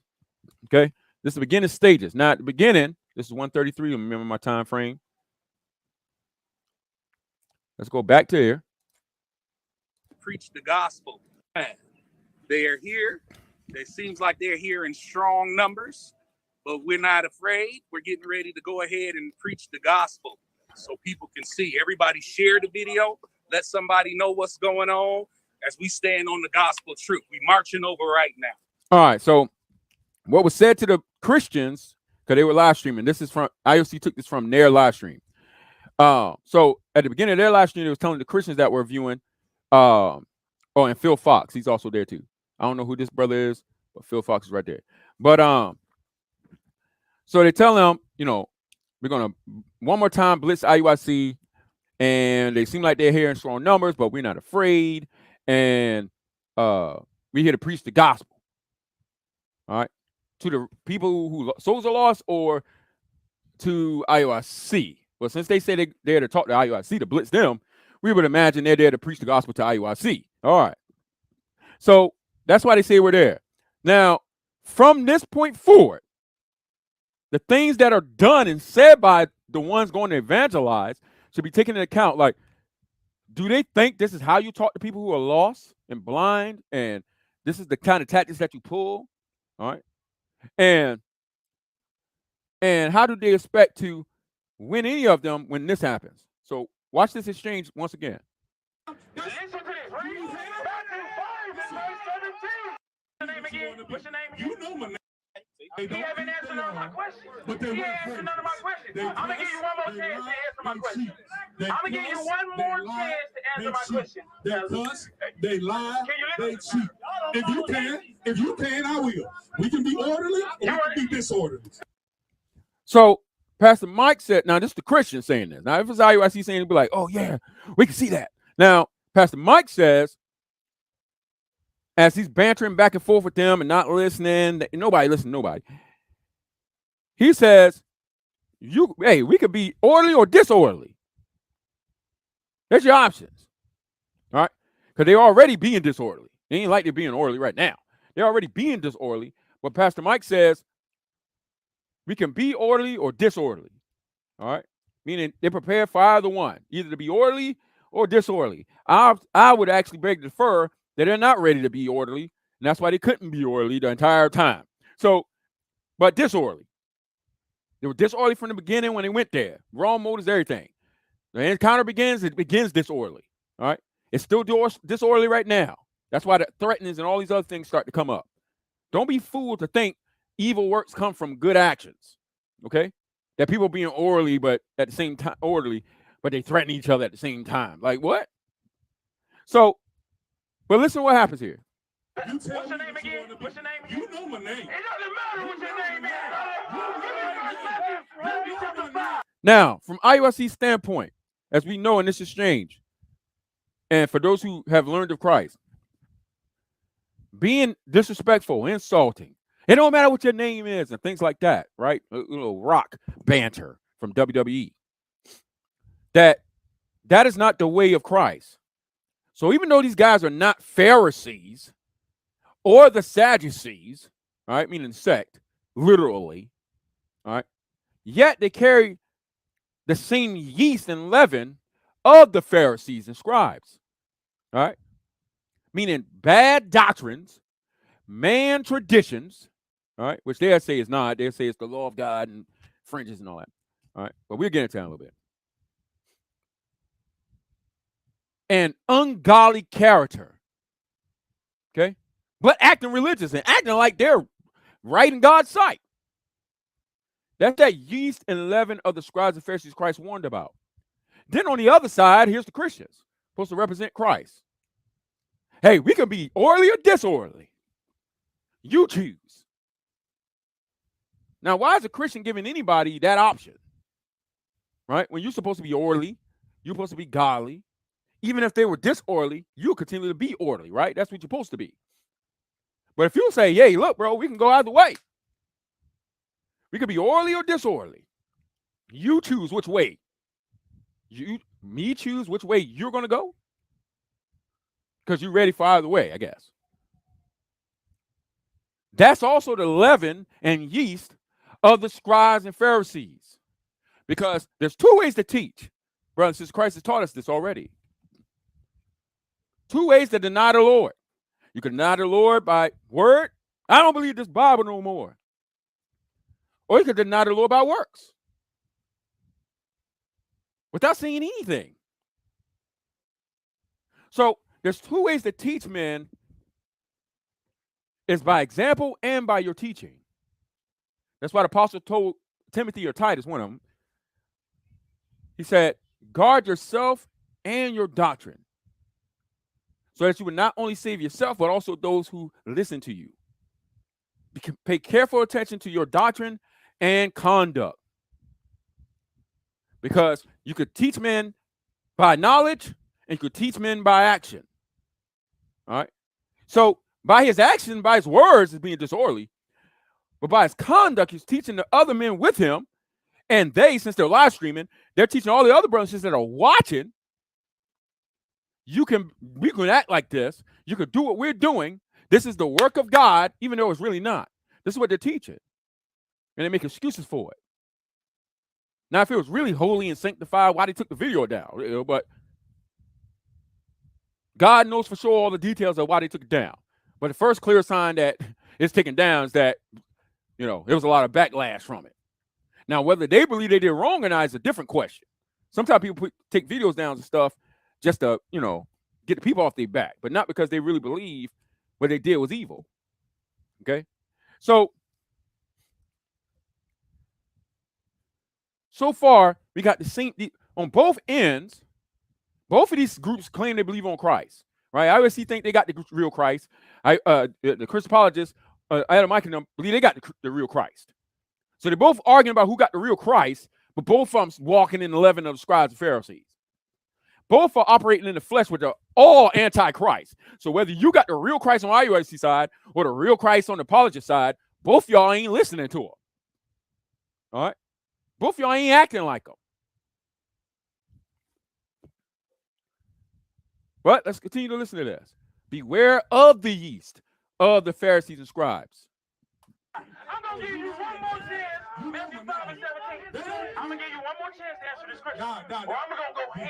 Okay, this is the beginning stages. Now at the beginning, this is 133. Remember my time frame. Let's go back to here. Preach the gospel. They are here. It seems like they're here in strong numbers, but we're not afraid. We're getting ready to go ahead and preach the gospel so people can see. Everybody share the video. Let somebody know what's going on as we stand on the gospel truth. We marching over right now. All right. So what was said to the Christians, because they were live streaming, this is from IOC took this from their live stream. So at the beginning of their live stream, it was telling the Christians that were viewing, and Phil Fox, he's also there too. I don't know who this brother is, but Phil Fox is right there. But so they tell them, we're gonna one more time blitz IUIC, and they seem like they're here in strong numbers, but we're not afraid, and we're here to preach the gospel. All right, to the people who souls are lost, or to IUIC. Well, since they say they're to talk to IUIC to blitz them, we would imagine they're there to preach the gospel to IUIC. All right. So that's why they say we're there. Now, from this point forward, the things that are done and said by the ones going to evangelize should be taken into account. Like, do they think this is how you talk to people who are lost and blind, and this is the kind of tactics that you pull? All right. And how do they expect to win any of them when this happens? So watch this exchange once again. Listen to this, right? Matthew 5 and verse 17. What's your name again? What's your name again? You know my name. He haven't answered none of my questions. But He ain't answered none of my questions. I'm going to give you one more chance to answer my question. I'm going to give you one more chance to answer my question. They cuss, they lie, they cheat. If you can, I will. We can be orderly or we can be disorderly. So Pastor Mike said, now this is the Christian saying this. Now if it's IUIC saying, it'd be like, oh yeah, we can see that. Now Pastor Mike says, as he's bantering back and forth with them and not listening, nobody listen to nobody. He says, hey, we could be orderly or disorderly. That's your options. All right? Because they're already being disorderly. They ain't like they're being orderly right now. They're already being disorderly. But Pastor Mike says, we can be orderly or disorderly. All right? Meaning they're prepared for either one, either to be orderly or disorderly. I would actually beg to defer that they're not ready to be orderly, and that's why they couldn't be orderly the entire time. So, but disorderly. They were disorderly from the beginning when they went there. Wrong motives, everything. The encounter begins, it begins disorderly. All right? It's still disorderly right now. That's why the threatenings and all these other things start to come up. Don't be fooled to think evil works come from good actions. Okay? That people being orderly, but at the same time, orderly, but they threaten each other at the same time. Like what? So, but listen to what happens here. What's your name again? What's your name again? You know my name. It doesn't matter what your name is. Now, from IUIC's standpoint, as we know in this exchange, and for those who have learned of Christ, being disrespectful, insulting, it don't matter what your name is and things like that, right? A little rock banter from WWE. That is not the way of Christ. So even though these guys are not Pharisees or the Sadducees, all right, meaning sect, literally, all right, yet they carry the same yeast and leaven of the Pharisees and scribes, all right, meaning bad doctrines, man traditions, all right, which they'll say is not. They'll say it's the law of God and fringes and all that, all right, but we'll get into that in a little bit. And ungodly character, okay? But acting religious and acting like they're right in God's sight. That's that yeast and leaven of the scribes and Pharisees Christ warned about. Then on the other side, here's the Christians, supposed to represent Christ. Hey, we can be orderly or disorderly. You choose. Now, why is a Christian giving anybody that option? Right? When you're supposed to be orderly, you're supposed to be godly. Even if they were disorderly, you'll continue to be orderly, right? That's what you're supposed to be. But if you say, hey, look, bro, we can go either way. We could be orderly or disorderly. You choose which way. Me choose which way you're going to go? Because you're ready for either way, I guess. That's also the leaven and yeast of the scribes and Pharisees. Because there's two ways to teach. Brothers and sisters, Christ has taught us this already. Two ways to deny the Lord. You can deny the Lord by word. I don't believe this Bible no more. Or you can deny the Lord by works. Without saying anything. So there's two ways to teach men. It's by example and by your teaching. That's why the apostle told Timothy or Titus, one of them, he said, guard yourself and your doctrine, so that you would not only save yourself, but also those who listen to you. Pay careful attention to your doctrine and conduct. Because you could teach men by knowledge, and you could teach men by action. All right? So by his action, by his words, is being disorderly. But by his conduct, he's teaching the other men with him. And they, since they're live streaming, they're teaching all the other brothers and sisters that are watching we can act like this. You can do what we're doing. This is the work of God, even though it's really not. This is what they're teaching. And they make excuses for it. Now, if it was really holy and sanctified, why they took the video down? But God knows for sure all the details of why they took it down. But the first clear sign that it's taken down is that, there was a lot of backlash from it. Now, whether they believe they did wrong or not is a different question. Sometimes people take videos down and stuff just to, get the people off their back, but not because they really believe what they did was evil. Okay? So far, we got the same, on both ends, both of these groups claim they believe on Christ, right? I obviously think they got the real Christ. The Christian Apologists, Adam Mike and them believe they got the real Christ. So they're both arguing about who got the real Christ, but both of them walking in the leaven of the scribes and Pharisees. Both are operating in the flesh, which are all anti-Christ. So whether you got the real Christ on IUIC side or the real Christ on the Apologist side, both of y'all ain't listening to them. All right? Both of y'all ain't acting like them. But let's continue to listen to this. Beware of the yeast of the Pharisees and scribes. I'm going to give you one more chance, Matthew 5:17. I'm going to give you one more chance to answer this question. Or I'm going to go ham.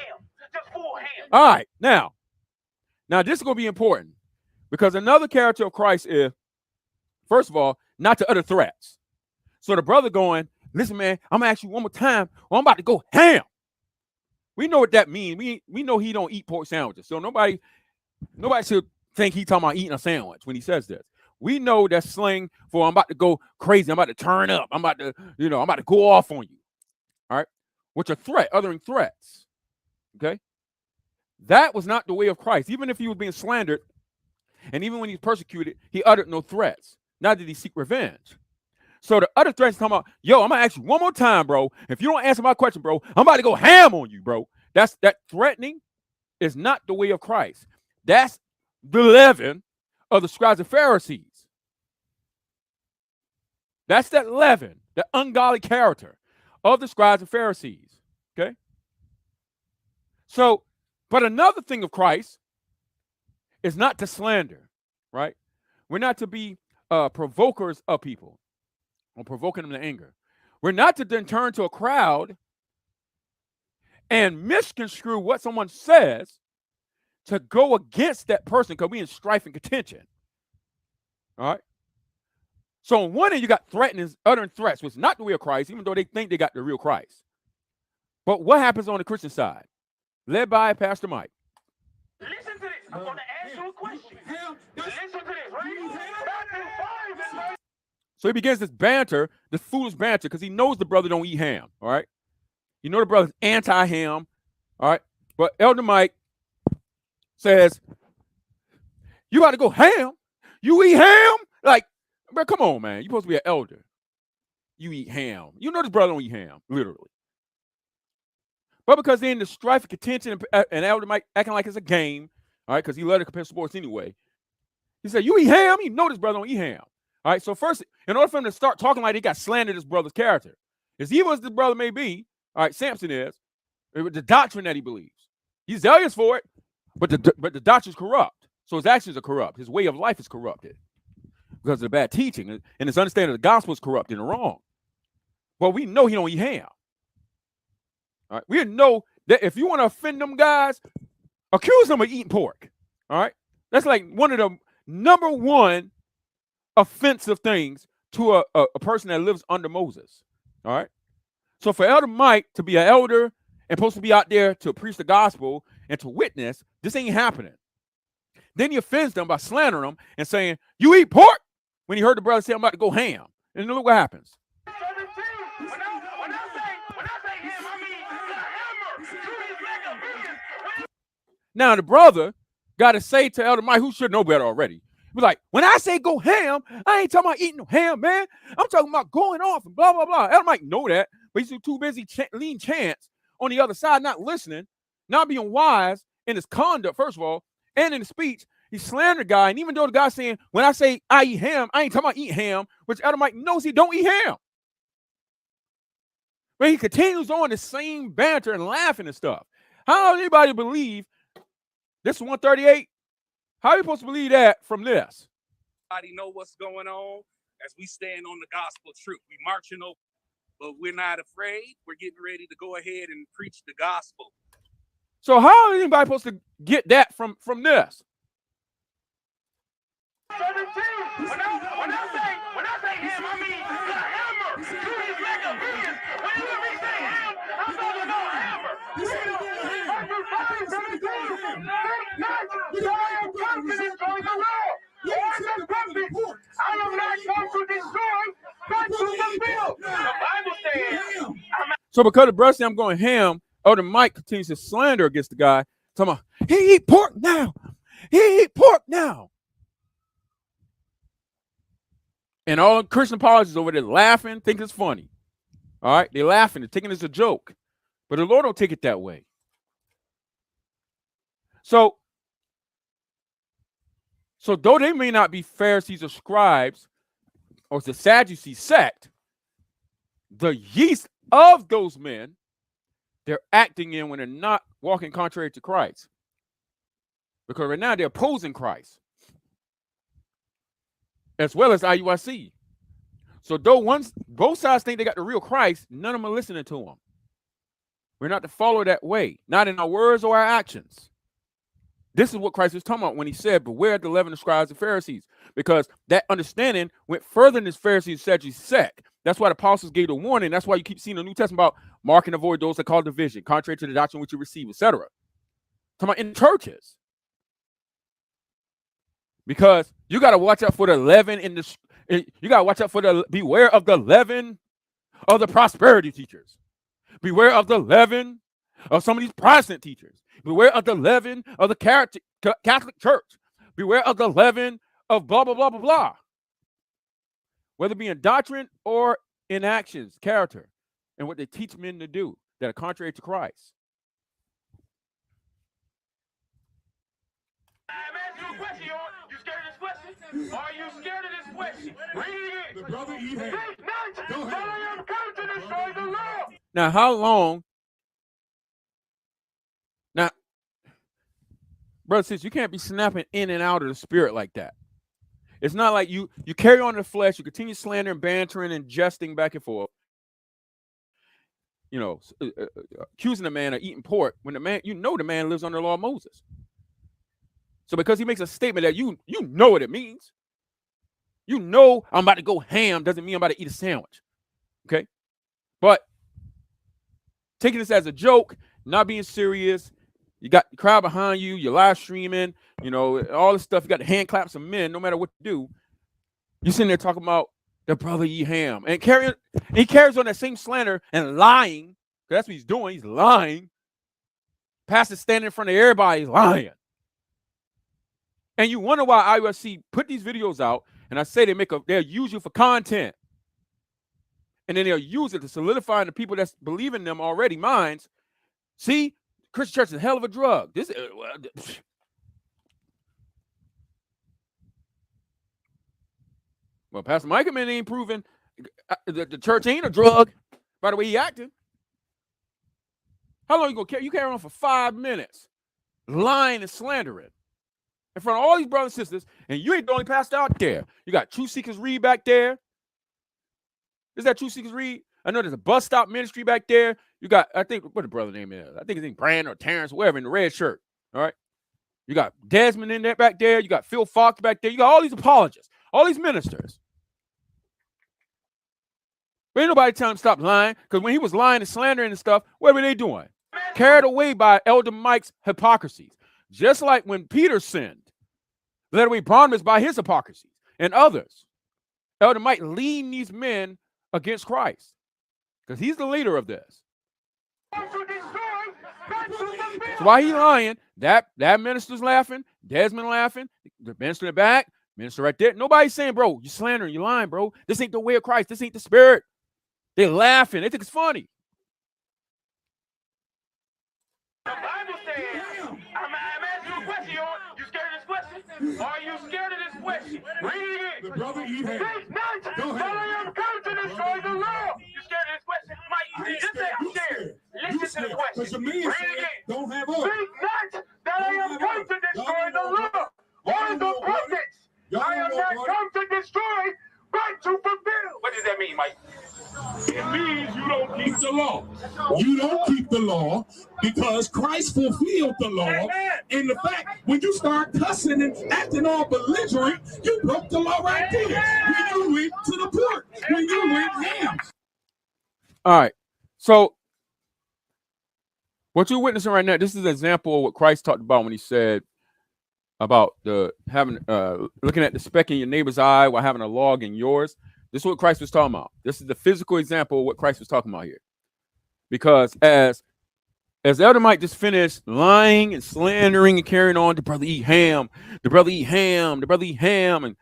Just full ham. All right. Now this is going to be important because another character of Christ is, first of all, not to utter threats. So the brother going, listen, man, I'm going to ask you one more time or I'm about to go ham. We know what that means. We know he don't eat pork sandwiches. So nobody should think he talking about eating a sandwich when he says this. We know that's slang for I'm about to go crazy. I'm about to turn up. I'm about to go off on you. All right. Which are uttering threats. Okay. That was not the way of Christ. Even if he was being slandered and even when he's persecuted, he uttered no threats. Neither did he seek revenge. So the other threats come out, yo, I'm going to ask you one more time, bro. If you don't answer my question, bro, I'm about to go ham on you, bro. That threatening is not the way of Christ. That's the leaven of the scribes and Pharisees. That's that leaven, the ungodly character of the scribes and Pharisees. Okay? So, but another thing of Christ is not to slander, right? We're not to be provokers of people or provoking them to anger. We're not to then turn to a crowd and misconstrue what someone says to go against that person because we're in strife and contention. All right? So on one end, you got uttering threats, which is not the way of Christ, even though they think they got the real Christ. But what happens on the Christian side? Led by Pastor Mike. Listen to this. I'm going to ask you a question. Listen to this, right? So he begins this banter, this foolish banter, because he knows the brother don't eat ham, all right? You know the brother's anti-ham, all right? But Elder Mike says, you about to go ham? You eat ham? Like, bro, come on, man. You're supposed to be an elder. You eat ham. You know this brother don't eat ham, literally. But because they're in the strife of contention and Elder Mike acting like it's a game, all right, because he loved to compare sports anyway, he said, you eat ham? You know this brother don't eat ham. All right, so first, in order for him to start talking like he got slandered his brother's character, as evil as the brother may be, all right, Samson is, the doctrine that he believes. He's zealous for it, but the doctrine's corrupt. So his actions are corrupt. His way of life is corrupted because of the bad teaching. And his understanding of the gospel is corrupted and wrong. But we know he don't eat ham. All right, we know that if you want to offend them guys, accuse them of eating pork. All right, that's like one of the number one offensive things to a person that lives under Moses. All right. So for Elder Mike to be an elder and supposed to be out there to preach the gospel and to witness, this ain't happening. Then he offends them by slandering them and saying, you eat pork? When he heard the brother say, I'm about to go ham. And look what happens. When I say ham, I mean the hammer. Now the brother got to say to Elder Mike, who should know better already, be like, when I say go ham, I ain't talking about eating no ham, man. I'm talking about going off and blah, blah, blah. Elder Mike know that, but he's too busy lean chance on the other side, not listening, not being wise in his conduct, first of all, and in his speech. He slandered the guy, and even though the guy's saying, when I say I eat ham, I ain't talking about eat ham, which Elder Mike knows he don't eat ham. But he continues on the same banter and laughing and stuff. How does anybody believe This is 138. How are you supposed to believe that from this? Everybody know what's going on as we stand on the gospel truth. We marching over, but we're not afraid. We're getting ready to go ahead and preach the gospel. So how is anybody supposed to get that from this? 17. When I say him, I mean the hammer to his leg of his. When you hear me say him, I'm talking about hammer. Verse 17. I am confident going the Lord. All the prophets, I am not going to destroy, but to fulfill. The Bible says, So because the brother said I'm going ham, Elder Mike continues to slander against the guy, talking about, he eat pork now. He eat pork now. And all the Christian apologists over there laughing, think it's funny. All right? They're laughing. They're taking it as a joke. But the Lord don't take it that way. So though they may not be Pharisees or scribes or the Sadducee sect, the yeast of those men, they're acting in when they're not walking contrary to Christ. Because right now they're opposing Christ, as well as IUIC. So though both sides think they got the real Christ, none of them are listening to him. We're not to follow that way, not in our words or our actions. This is what Christ was talking about when he said, beware the leaven of scribes and Pharisees, because that understanding went further than this Pharisees and Sadducees sect. That's why the apostles gave the warning. That's why you keep seeing the New Testament about mark and avoid those that call division, contrary to the doctrine which you receive, etc. Talking about in churches. Because you got to watch out for the leaven in the, you got to watch out for the, beware of the leaven of the prosperity teachers. Beware of the leaven of some of these Protestant teachers. Beware of the leaven of the Catholic Church. Beware of the leaven of blah, blah, blah, blah, blah. Whether it be in doctrine or in actions, character, and what they teach men to do that are contrary to Christ. I'm asking you a question. You scared of this question? Are you scared of this question? Read it. The brother eat ham. Think not that I am come to destroy the law. Now, how long? Now, brothers and sisters, you can't be snapping in and out of the spirit like that. It's not like you carry on in the flesh, you continue slandering, bantering, and jesting back and forth. You know, accusing the man of eating pork when the man, the man lives under the law of Moses. So because he makes a statement that you know what it means, I'm about to go ham doesn't mean I'm about to eat a sandwich. Okay? But taking this as a joke, not being serious, you got the crowd behind you, you're live streaming, all this stuff, you got the hand claps of men, no matter what you do. You're sitting there talking about the brother eat ham. And he carries on that same slander and lying, because that's what he's doing, he's lying. Pastor standing in front of everybody, he's lying. And you wonder why IUIC put these videos out, and I say they'll use you for content. And then they'll use it to solidify in the people that believe in them already minds. See, Christian church is a hell of a drug. Well, Pastor Mike ain't proven the church ain't a drug by the way he acting. How long you gonna carry? You carry on for 5 minutes, lying and slandering in front of all these brothers and sisters, and you ain't the only pastor out there. You got True Seekers Read back there. Is that True Seekers Read? I know there's a bus stop ministry back there. You got, I think, what the brother name is? I think his name Brand or Terrence, whatever, in the red shirt. All right. You got Desmond in there back there. You got Phil Fox back there. You got all these apologists, all these ministers. But ain't nobody telling him to stop lying, because when he was lying and slandering and stuff, what were they doing? Carried away by Elder Mike's hypocrisies. Just like when Peter sinned, led away Barnabas by his hypocrisies and others. Elder Mike leaned these men against Christ, because he's the leader of this. So while he's lying, that minister's laughing, Desmond laughing, the minister in the back, minister right there. Nobody's saying, bro, you're slandering, you're lying, bro. This ain't the way of Christ. This ain't the spirit. They're laughing. They think it's funny. The Bible says, I'm asking you a question. You scared of this question? Are you scared of this question? Read it. The brother eat ham. Think not that I am come to destroy the law. You scared of this question? Mike, just say I'm scared. Listen to the question. Because the man Read said, it. don't have oil. Think not that I am come to mean, Mike? It means you don't keep the law. You don't keep the law because Christ fulfilled the law. And the fact, when you start cussing and acting all belligerent, you broke the law right there. When you went to the port, when you went ham. All right. So what you're witnessing right now, this is an example of what Christ talked about when he said about the having looking at the speck in your neighbor's eye while having a log in yours. This is what Christ was talking about. This is the physical example of what Christ was talking about here. Because as Elder Mike just finished lying and slandering and carrying on, the brother eat ham, and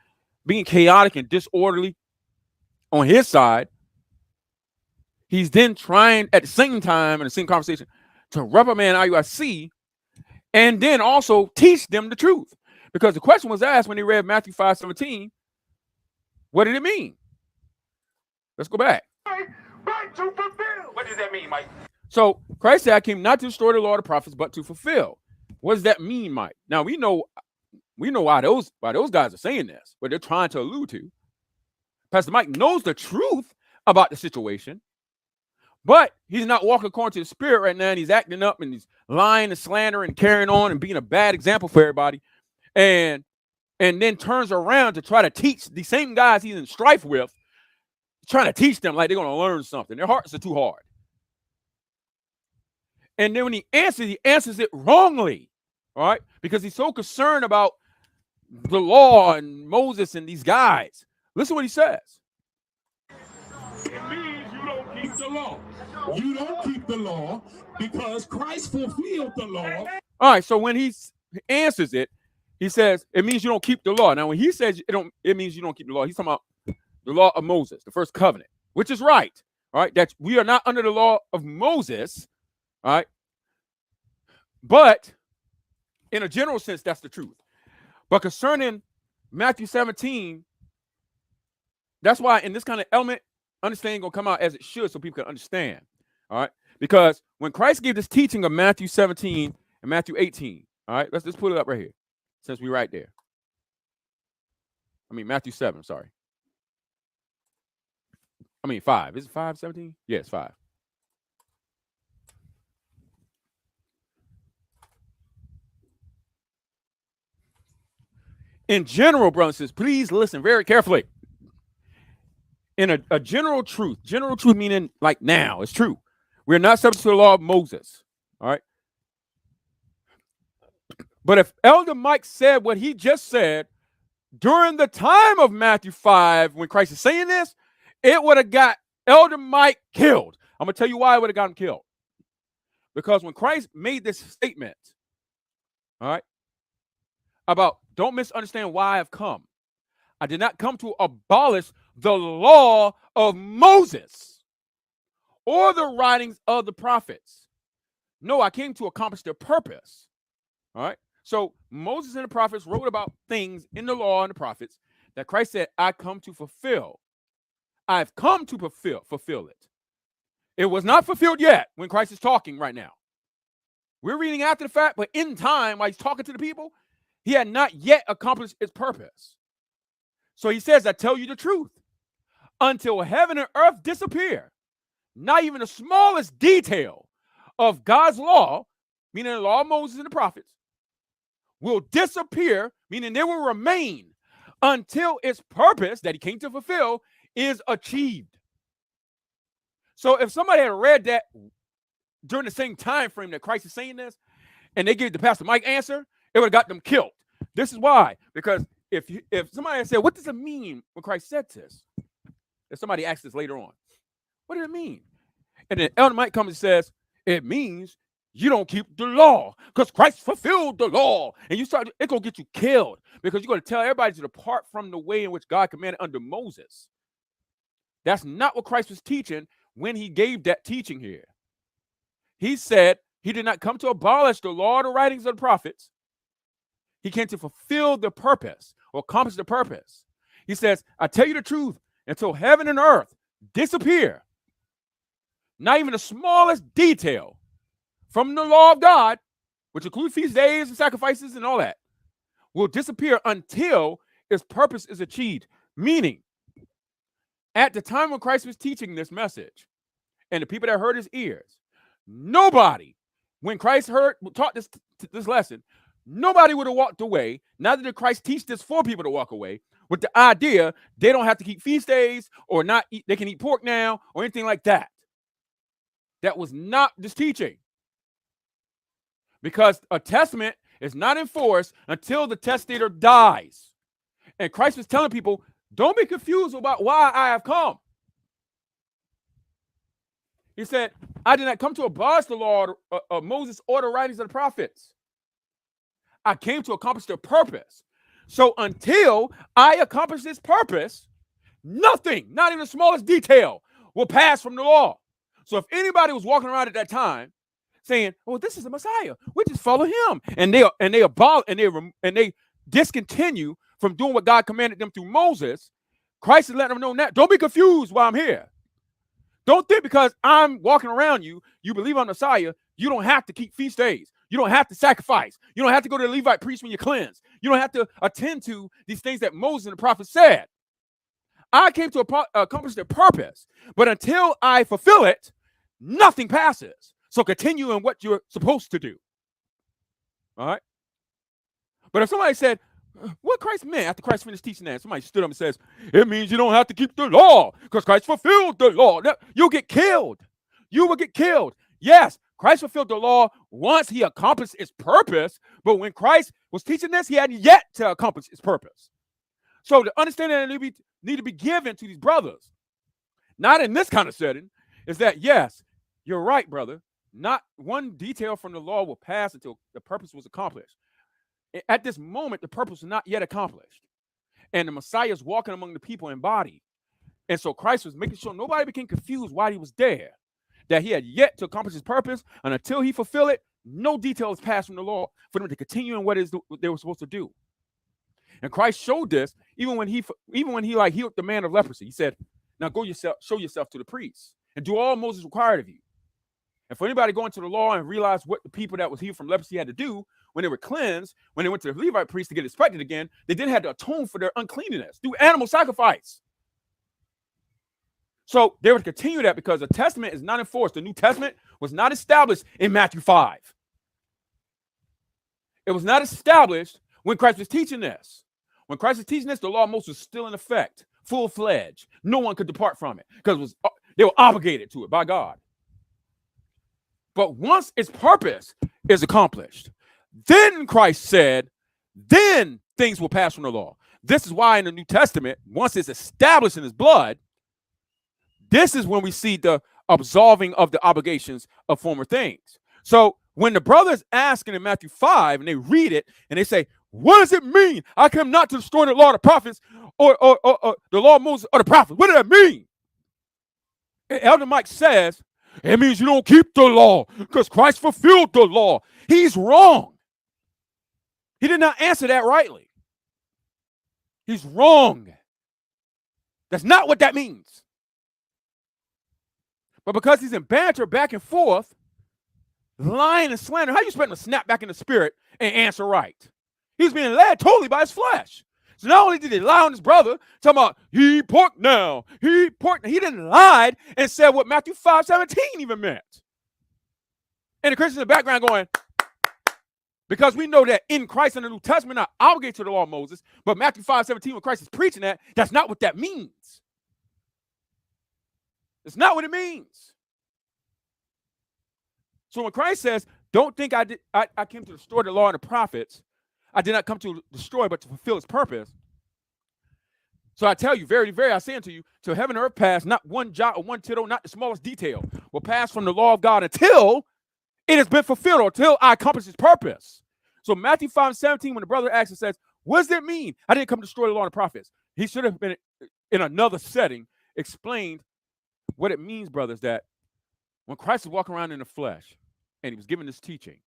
being chaotic and disorderly on his side, he's then trying at the same time in the same conversation to reprimand IUIC and then also teach them the truth. Because the question was asked when they read Matthew 5:17, what did it mean? Let's go back. Right to fulfill. What does that mean, Mike? So Christ said, I came not to destroy the law of the prophets, but to fulfill. What does that mean, Mike? Now we know why those guys are saying this, what they're trying to allude to. Pastor Mike knows the truth about the situation, but he's not walking according to the Spirit right now, and he's acting up and he's lying and slandering and carrying on and being a bad example for everybody, and then turns around to try to teach the same guys he's in strife with, trying to teach them like they're going to learn something. Their hearts are too hard. And then when he answers it wrongly, all right? Because he's so concerned about the law and Moses and these guys. Listen what he says. It means you don't keep the law. You don't keep the law because Christ fulfilled the law. All right, so when he answers it, he says, it means you don't keep the law. Now, when he says it means you don't keep the law, he's talking about the law of Moses, the first covenant, which is right, all right? That we are not under the law of Moses, all right? But in a general sense, that's the truth. But concerning Matthew 17, that's why in this kind of element, understanding gonna come out as it should so people can understand, all right? Because when Christ gave this teaching of Matthew 17 and Matthew 18, all right, let's just put it up right here since we're right there. I mean, Matthew 7, sorry. I mean, 5. Is it 5:17? Yeah, it's 5. In general, brothers and sisters, please listen very carefully. In a general truth meaning like now, it's true. We're not subject to the law of Moses, all right? But if Elder Mike said what he just said during the time of Matthew 5, when Christ is saying this, it would have got Elder Mike killed. I'm going to tell you why it would have got him killed. Because when Christ made this statement, all right, about don't misunderstand why I've come. I did not come to abolish the law of Moses or the writings of the prophets. No, I came to accomplish their purpose. All right. So Moses and the prophets wrote about things in the law and the prophets that Christ said, I come to fulfill. I've come to fulfill it. It was not fulfilled yet when Christ is talking right now. We're reading after the fact, but in time, while he's talking to the people, he had not yet accomplished its purpose. So he says, I tell you the truth. Until heaven and earth disappear, not even the smallest detail of God's law, meaning the law of Moses and the prophets, will disappear, meaning they will remain until its purpose that he came to fulfill is achieved. So if somebody had read that during the same time frame that Christ is saying this, and they gave the Pastor Mike answer, it would have got them killed. This is why. Because if somebody had said, what does it mean when Christ said this? If somebody asks this later on, what did it mean? And then Elder Mike comes and says, it means you don't keep the law because Christ fulfilled the law. And it's going to get you killed because you're going to tell everybody to depart from the way in which God commanded under Moses. That's not what Christ was teaching when he gave that teaching here. He said he did not come to abolish the law or the writings of the prophets. He came to fulfill the purpose or accomplish the purpose. He says, I tell you the truth, until heaven and earth disappear, not even the smallest detail from the law of God, which includes feast days and sacrifices and all that, will disappear until its purpose is achieved. Meaning, At the time when Christ was teaching this message, and the people that heard his ears, nobody, when Christ taught this lesson, nobody would have walked away. Neither did Christ teach this for people to walk away with the idea they don't have to keep feast days or not eat, they can eat pork now or anything like that. That was not this teaching. Because a testament is not enforced until the testator dies. And Christ was telling people, don't be confused about why I have come. He said, I did not come to abolish the law of Moses or the writings of the prophets. I came to accomplish their purpose. So until I accomplish this purpose, nothing, not even the smallest detail, will pass from the law. So if anybody was walking around at that time saying, "Oh, this is the Messiah, we just follow him," and they discontinue from doing what God commanded them through Moses, Christ is letting them know that. Don't be confused while I'm here. Don't think because I'm walking around you believe I'm Messiah, you don't have to keep feast days. You don't have to sacrifice. You don't have to go to the Levite priest when you cleanse. You don't have to attend to these things that Moses and the prophet said. I came to accomplish their purpose, but until I fulfill it, nothing passes. So continue in what you're supposed to do. All right? But if somebody said, what Christ meant after Christ finished teaching that, somebody stood up and says, it means you don't have to keep the law because Christ fulfilled the law. You'll get killed. You will get killed. Yes, Christ fulfilled the law once he accomplished its purpose, but when Christ was teaching this, he hadn't yet to accomplish its purpose. So the understanding that need to be given to these brothers, not in this kind of setting, is that, yes, you're right, brother. Not one detail from the law will pass until the purpose was accomplished. At this moment, the purpose was not yet accomplished. And the Messiah is walking among the people in body. And so Christ was making sure nobody became confused while he was there, that he had yet to accomplish his purpose. And until he fulfilled it, no details passed from the law for them to continue in what they were supposed to do. And Christ showed this even when he healed the man of leprosy. He said, now go show yourself to the priests and do all Moses required of you. And for anybody going to the law and realize what the people that was healed from leprosy had to do when they were cleansed, when they went to the Levite priest to get inspected again, they then had to atone for their uncleanness through animal sacrifice. So they would continue that because the testament is not enforced. The New Testament was not established in Matthew 5. It was not established when Christ was teaching this. When Christ was teaching this, the law of Moses was still in effect, full-fledged. No one could depart from it because they were obligated to it by God. But once its purpose is accomplished, then Christ said, then things will pass from the law. This is why in the New Testament, once it's established in his blood, this is when we see the absolving of the obligations of former things. So when the brothers asking in Matthew 5 and they read it and they say, what does it mean? I came not to destroy the law of the prophets or the law of Moses or the prophets. What does that mean? And Elder Mike says, it means you don't keep the law because Christ fulfilled the law. He's wrong. He did not answer that rightly. He's wrong. That's not what that means. But because he's in banter back and forth, lying and slander, how you expect him to snap back in the spirit and answer right? He's being led totally by his flesh. So not only did he lie on his brother, talking about, he eat pork now, he eat pork now. He didn't lie and said what Matthew 5:17 even meant. And the Christians in the background going, because we know that in Christ and the New Testament, not obligated to the law of Moses, but Matthew 5:17, when Christ is preaching that, that's not what that means. It's not what it means. So when Christ says, don't think I came to destroy the law and the prophets, I did not come to destroy, but to fulfill its purpose. So I tell you, very, very, I say unto you, till heaven and earth pass, not one jot or one tittle, not the smallest detail, will pass from the law of God until it has been fulfilled, or until I accomplish its purpose. So Matthew 5:17, when the brother asks and says, what does that mean? I didn't come to destroy the law and the prophets. He should have been in another setting, explained what it means, brothers, that when Christ was walking around in the flesh and he was giving this teaching,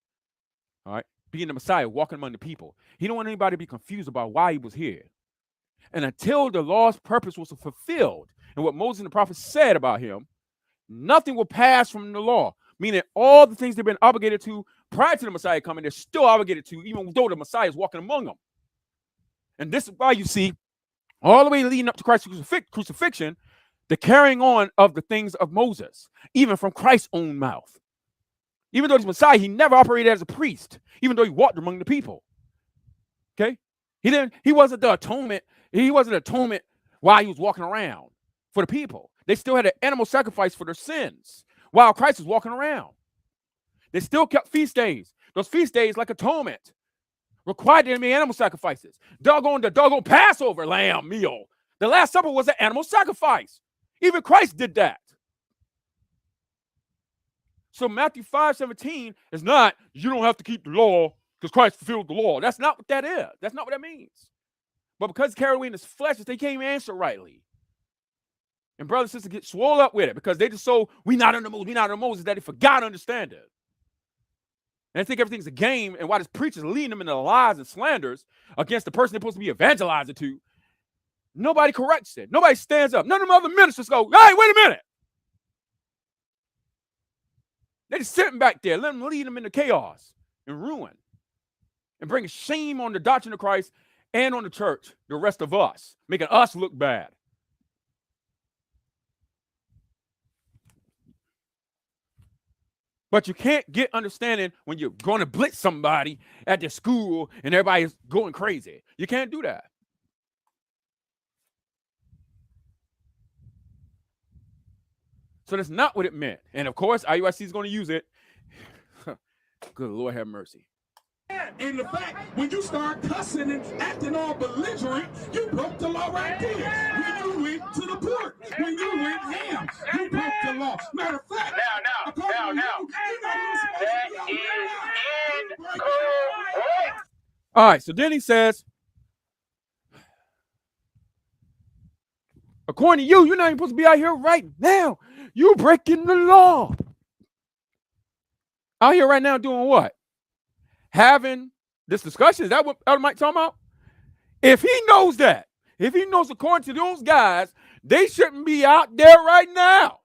all right, being the Messiah, walking among the people, he didn't want anybody to be confused about why he was here. And until the law's purpose was fulfilled and what Moses and the prophets said about him, nothing will pass from the law, meaning all the things they've been obligated to prior to the Messiah coming, they're still obligated to, even though the Messiah is walking among them. And this is why you see all the way leading up to Christ's crucifixion, the carrying on of the things of Moses, even from Christ's own mouth. Even though he's Messiah, he never operated as a priest, even though he walked among the people. Okay? He wasn't the atonement. He wasn't atonement while he was walking around for the people. They still had an animal sacrifice for their sins while Christ was walking around. They still kept feast days. Those feast days, like atonement, required there to be animal sacrifices. The doggone Passover lamb meal. The Last Supper was an animal sacrifice. Even Christ did that. So Matthew 5:17 is not, you don't have to keep the law because Christ fulfilled the law. That's not what that is. That's not what that means. But because carried away in his flesh, they can't even answer rightly. And brothers and sisters get swole up with it because they just so we not under Moses, that they forgot to understand it. And they think everything's a game, and why this preacher's leading them into lies and slanders against the person they're supposed to be evangelizing to, nobody corrects it. Nobody stands up. None of them other ministers go, hey, wait a minute. They're just sitting back there, letting them lead them into chaos and ruin and bringing shame on the doctrine of Christ and on the church, the rest of us, making us look bad. But you can't get understanding when you're going to blitz somebody at the school and everybody's going crazy. You can't do that. So that's not what it meant. And of course, IUIC is going to use it. Good Lord have mercy. And the fact, when you start cussing and acting all belligerent, you broke the law right there. When you went to the port, when you went ham, you broke the law. Matter of fact, Now. That is incorrect. All right, so then he says, according to you, you're not even supposed to be out here right now. You're breaking the law. Out here right now doing what? Having this discussion. Is that what Elder Mike talking about? If he knows that, if he knows according to those guys, they shouldn't be out there right now,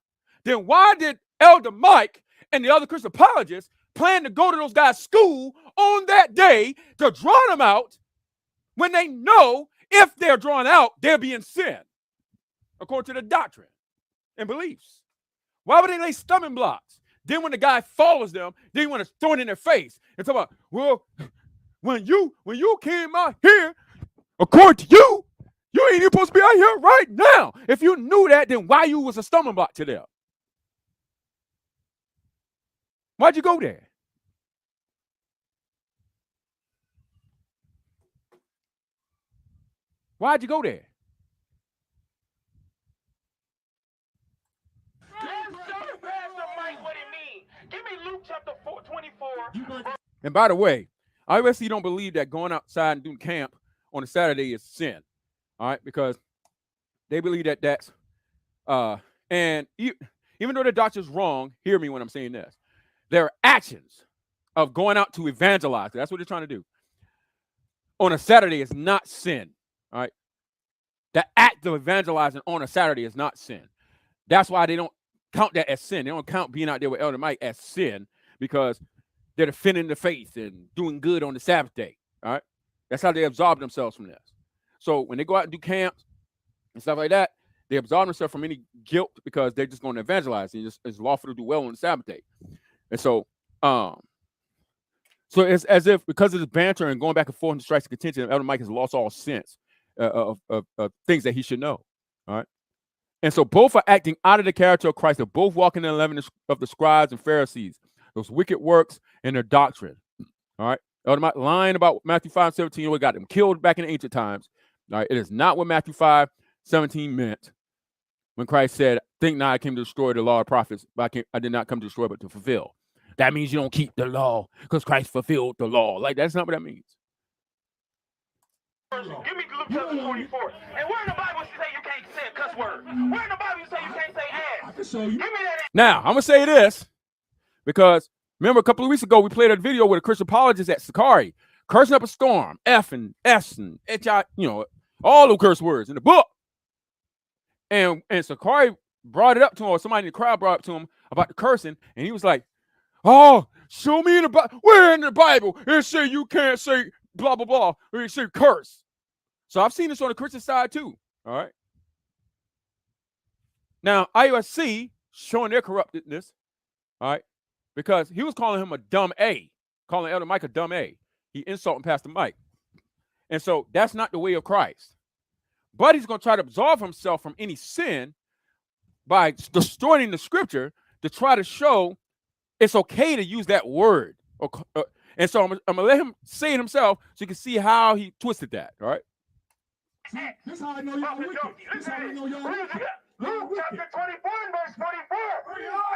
then why did Elder Mike and the other Christian apologists plan to go to those guys' school on that day to draw them out when they know if they're drawn out, they'll be in sin, according to the doctrine and beliefs? Why would they lay stumbling blocks? Then when the guy follows them, then you want to throw it in their face and talk about, well, when you came out here, according to you, you ain't even supposed to be out here right now. If you knew that, then why you was a stumbling block to them? Why'd you go there? Why'd you go there? Give me Luke chapter 24. And by the way, I obviously don't believe that going outside and doing camp on a Saturday is sin. All right, because they believe that that's and even though the doctor's wrong, hear me when I'm saying this. There are actions of going out to evangelize. That's what they're trying to do. On a Saturday is not sin. All right. The act of evangelizing on a Saturday is not sin. That's why they don't count that as sin. They don't count being out there with Elder Mike as sin because they're defending the faith and doing good on the Sabbath day. All right. That's how they absolve themselves from this. So when they go out and do camps and stuff like that, they absolve themselves from any guilt because they're just going to evangelize. And it's lawful to do well on the Sabbath day. And so it's as if because of this banter and going back and forth and strikes of contention, Elder Mike has lost all sense of things that he should know. All right. And so both are acting out of the character of Christ. They're both walking in the leaven of the scribes and Pharisees, those wicked works and their doctrine. All right. Elder Mike lying about Matthew 5:17, what got them killed back in ancient times. All right. It is not what Matthew 5:17 meant when Christ said, think not I came to destroy the law of prophets, but I did not come to destroy, but to fulfill. That means you don't keep the law because Christ fulfilled the law. Like, that's not what that means. Give me Luke chapter 24. And where in the Bible say you can't say a cuss word? Where in the Bible say you can't say ass? I can show you. Give me that. Now, I'm going to say this because remember a couple of weeks ago, we played a video with a Christian apologist at Sakari, cursing up a storm, F and S and H-I, all the curse words in the book. And Sakari brought it up to him, or somebody in the crowd brought it up to him about the cursing, and he was like, oh, show me in the Bible. Where in the Bible it say you can't say blah, blah, blah, or you say curse. So I've seen this on the Christian side too, all right? Now, IUSC showing their corruptedness, all right, because he was calling him a dumb A, calling Elder Mike a dumb A. He insulting Pastor Mike. And so that's not the way of Christ. But he's going to try to absolve himself from any sin by distorting the scripture to try to show it's okay to use that word. And so I'm going to let him say it himself so you can see how he twisted that, all right? This is how I know y'all wicked. This is how I know y'all wicked. Luke chapter 24 and verse 24.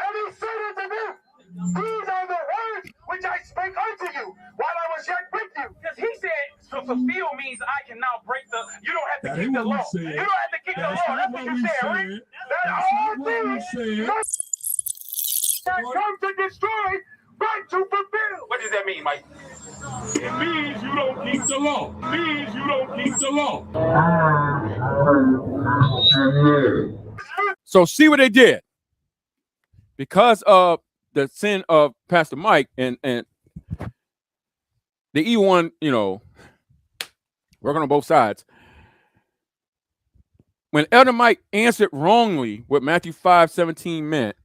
And he said unto them, these are the words which I spake unto you while I was yet with you. Because he said to fulfill means I can now break the, you don't have to That keep ain't the what law. we You said. don't have to keep the That's law. not That's what what you we said, right? said. That That's all not what we things said. That come to destroy, but to fulfill. What does that mean, Mike? It means you don't keep the law. It means you don't keep the law. So see what they did. Because of the sin of Pastor Mike and the E1, you know, working on both sides. When Elder Mike answered wrongly what Matthew 5:17 meant,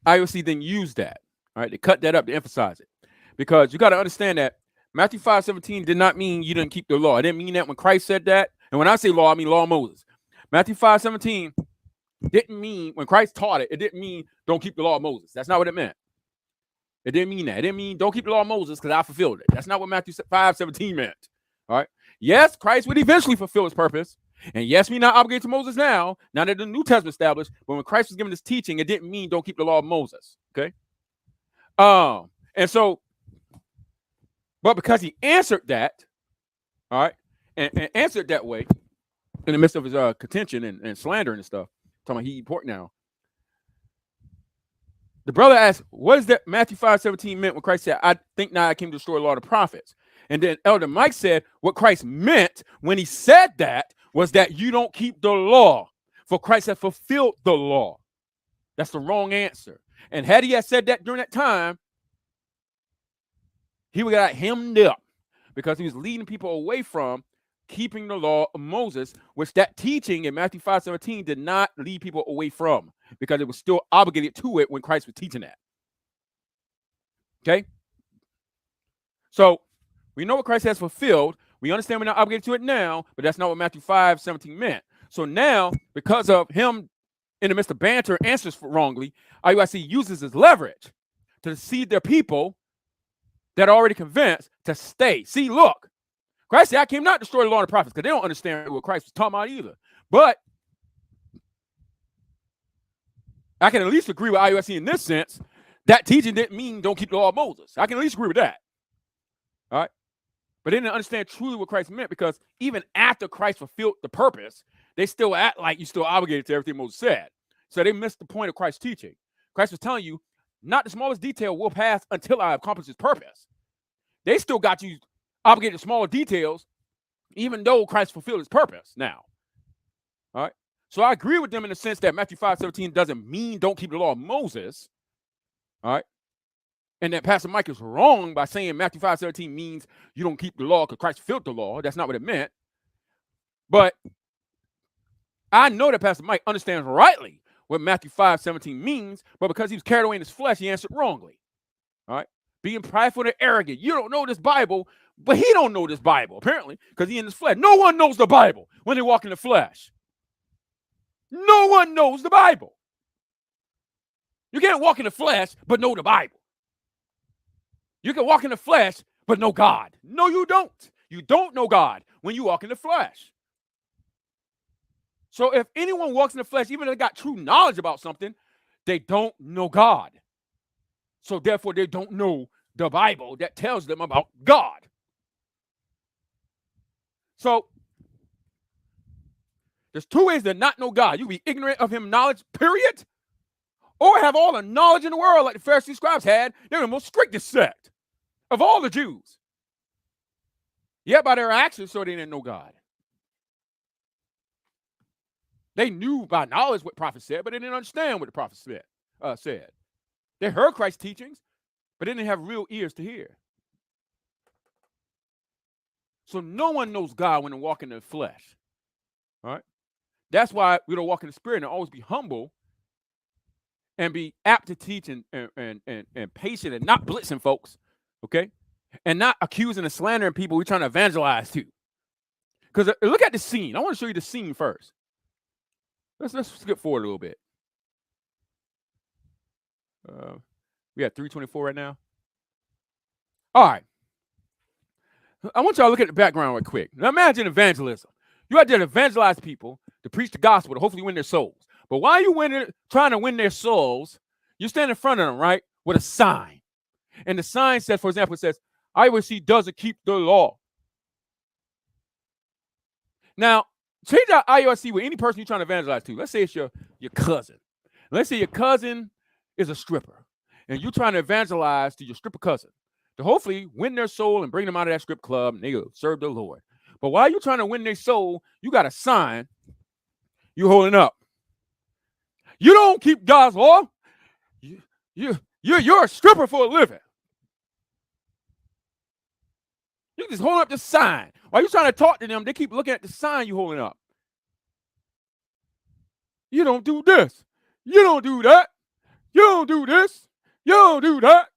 IOC then used that. All right, they cut that up to emphasize it. Because you got to understand that Matthew 5:17 did not mean you didn't keep the law. I didn't mean that when Christ said that. And when I say law, I mean law of Moses. Matthew 5:17 didn't mean, when Christ taught it, it didn't mean don't keep the law of Moses. That's not what it meant. It didn't mean that. It didn't mean don't keep the law of Moses because I fulfilled it. That's not what Matthew 5:17 meant. All right. Yes, Christ would eventually fulfill his purpose. And yes, we're not obligated to Moses now that the New Testament established. But when Christ was giving this teaching, it didn't mean don't keep the law of Moses. Okay. And so, but because he answered that, all right, and answered that way in the midst of his contention and slander and stuff, talking about he eat pork now. The brother asked, what is that Matthew 5:17 meant when Christ said, I think now I came to destroy the law of the prophets? And then Elder Mike said, what Christ meant when he said that was that you don't keep the law, for Christ has fulfilled the law. That's the wrong answer. And had he had said that during that time, he would have got hemmed up because he was leading people away from keeping the law of Moses, which that teaching in Matthew 5:17 did not lead people away from, because it was still obligated to it when Christ was teaching that. Okay? So we know what Christ has fulfilled. We understand we're not obligated to it now, but that's not what Matthew 5:17 meant. So now, because of him in the midst of banter answers wrongly, IUIC uses his leverage to deceive their people that are already convinced to stay. See, look, Christ said, I came not to destroy the law and the prophets, because they don't understand what Christ was talking about either. But I can at least agree with IUIC in this sense. That teaching didn't mean don't keep the law of Moses. I can at least agree with that. All right. But they didn't understand truly what Christ meant, because even after Christ fulfilled the purpose, they still act like you're still obligated to everything Moses said. So they missed the point of Christ's teaching. Christ was telling you, not the smallest detail will pass until I accomplish his purpose. They still got you obligated to smaller details, even though Christ fulfilled his purpose now. All right. So I agree with them in the sense that Matthew 5:17 doesn't mean don't keep the law of Moses. All right. And that Pastor Mike is wrong by saying Matthew 5:17 means you don't keep the law because Christ fulfilled the law. That's not what it meant. But I know that Pastor Mike understands rightly what Matthew 5:17 means, but because he was carried away in his flesh, he answered wrongly. All right. Being prideful and arrogant. You don't know this Bible, but he don't know this Bible, apparently, because he in his flesh. No one knows the Bible when they walk in the flesh. No one knows the Bible. You can't walk in the flesh, but know the Bible. You can walk in the flesh, but know God. No, you don't. You don't know God when you walk in the flesh. So if anyone walks in the flesh, even if they got true knowledge about something, they don't know God. So therefore, they don't know the Bible that tells them about God. So there's two ways to not know God. You be ignorant of him knowledge, period, or have all the knowledge in the world like the Pharisees scribes had. They're the most strictest sect of all the Jews. Yet by their actions, so they didn't know God. They knew by knowledge what prophets said, but they didn't understand what the prophets said. They heard Christ's teachings, but they didn't have real ears to hear. So no one knows God when they walk in the flesh. All right? That's why we don't walk in the Spirit and always be humble and be apt to teach and patient and not blitzing folks, okay? And not accusing and slandering people we're trying to evangelize to. Because look at the scene. I want to show you the scene first. Let's skip forward a little bit. We at 3:24 right now. All right. I want y'all to look at the background real quick. Now imagine evangelism. You out there to evangelize people, to preach the gospel, to hopefully win their souls. But while you trying to win their souls, you stand in front of them, right, with a sign. And the sign says, for example, it says, IOC doesn't keep the law. Now, change out IOC with any person you're trying to evangelize to. Let's say it's your cousin. Let's say your cousin is a stripper, and you're trying to evangelize to your stripper cousin to hopefully win their soul and bring them out of that strip club, and they'll serve the Lord. But while you're trying to win their soul, you got a sign you're holding up. You don't keep God's law. You're a stripper for a living. You just hold up the sign. While you're trying to talk to them, they keep looking at the sign you're holding up. You don't do this. You don't do that. You don't do this. You don't do that.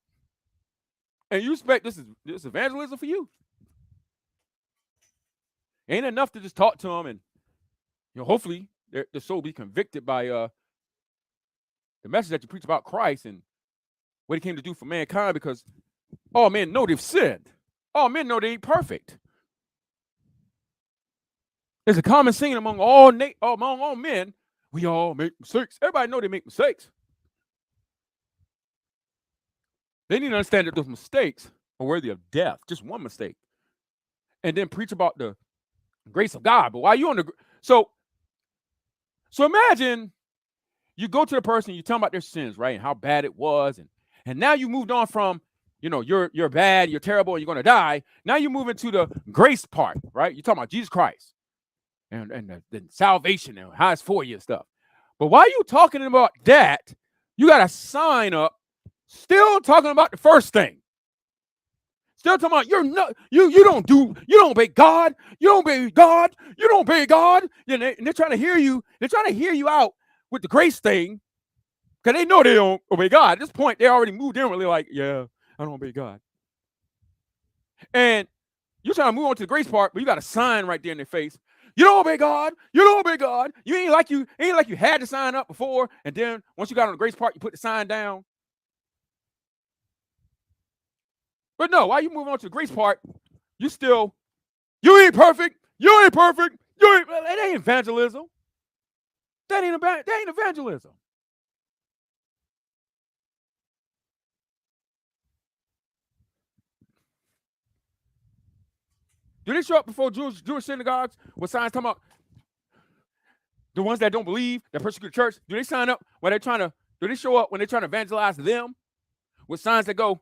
And you expect this evangelism for you? Ain't enough to just talk to them and hopefully their soul be convicted by the message that you preach about Christ and what he came to do for mankind, because all men know they've sinned. All men know they ain't perfect. There's a common saying among all men, we all make mistakes. Everybody know they make mistakes. They need to understand that those mistakes are worthy of death. Just one mistake. And then preach about the grace of God. But while you on the so imagine you go to the person, you tell them about their sins, right? And how bad it was. And now you moved on from, you're bad, you're terrible, and you're going to die. Now you move into the grace part, right? You're talking about Jesus Christ and the salvation and how it's for you and stuff. But while you talking about that, you got to sign up, still talking about the first thing. Still talking about you don't obey God, you don't obey God, you don't obey God. And they're trying to hear you. They're trying to hear you out with the grace thing, because they know they don't obey God. At this point, they already moved in. They're like, yeah, I don't obey God. And you're trying to move on to the grace part, but you got a sign right there in their face. You don't obey God. You don't obey God. You ain't like you had to sign up before, and then once you got on the grace part, you put the sign down. But no, while you move on to the grace part, you ain't perfect. You ain't perfect. That ain't evangelism. That ain't evangelism. Do they show up before Jewish synagogues with signs talking about the ones that don't believe, that persecute the church? Do they sign up when do they show up when they're trying to evangelize them with signs that go,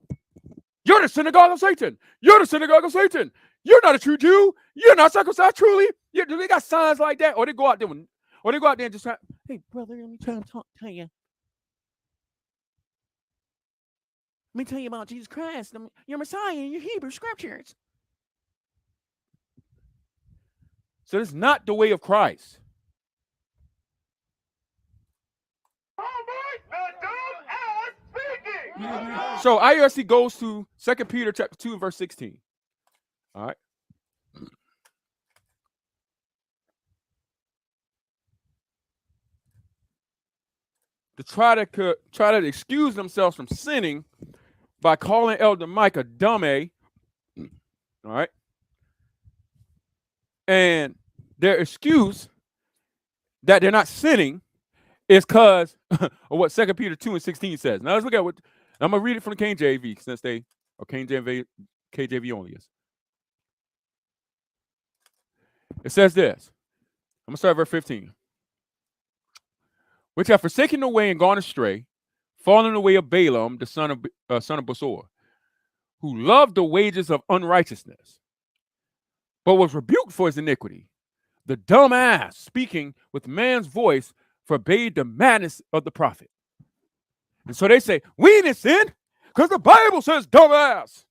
you're the synagogue of Satan. You're the synagogue of Satan. You're not a true Jew. You're not circumcised truly. Do they got signs like that? Or they go out there and just say, hey, brother, let me try to talk to you. Let me tell you about Jesus Christ, your Messiah, and your Hebrew scriptures. So it's not the way of Christ. All right, the dumb ass speaking. So IRC goes to 2 Peter chapter 2, verse 16. All right. To try to excuse themselves from sinning by calling Elder Mike a dummy. All right. And their excuse that they're not sinning is because of what 2 Peter 2 and 16 says. Now let's look at what I'm gonna read it from the KJV, since they are KJV only is. It says this. I'm gonna start at verse 15. Which have forsaken the way and gone astray, fallen in the way of Balaam, the son of Bosor, who loved the wages of unrighteousness, but was rebuked for his iniquity. The dumb ass, speaking with man's voice, forbade the madness of the prophet. And so they say, we didn't sin because the Bible says dumb ass.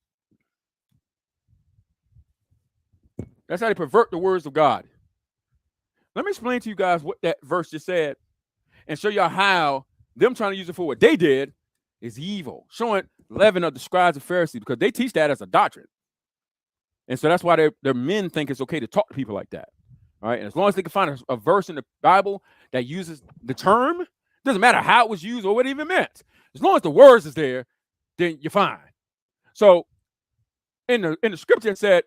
That's how they pervert the words of God. Let me explain to you guys what that verse just said and show y'all how them trying to use it for what they did is evil. Showing leaven of the scribes and Pharisees, because they teach that as a doctrine. And so that's why their men think it's okay to talk to people like that. All right. And as long as they can find a verse in the Bible that uses the term, doesn't matter how it was used or what it even meant. As long as the words is there, then you're fine. So in the scripture it said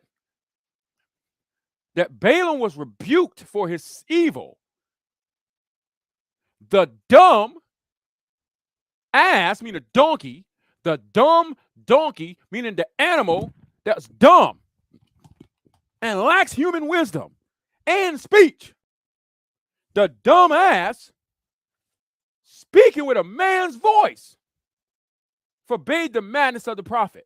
that Balaam was rebuked for his evil. The dumb ass, meaning donkey, the dumb donkey, meaning the animal that's dumb and lacks human wisdom and speech. The dumb ass, speaking with a man's voice, forbade the madness of the prophet.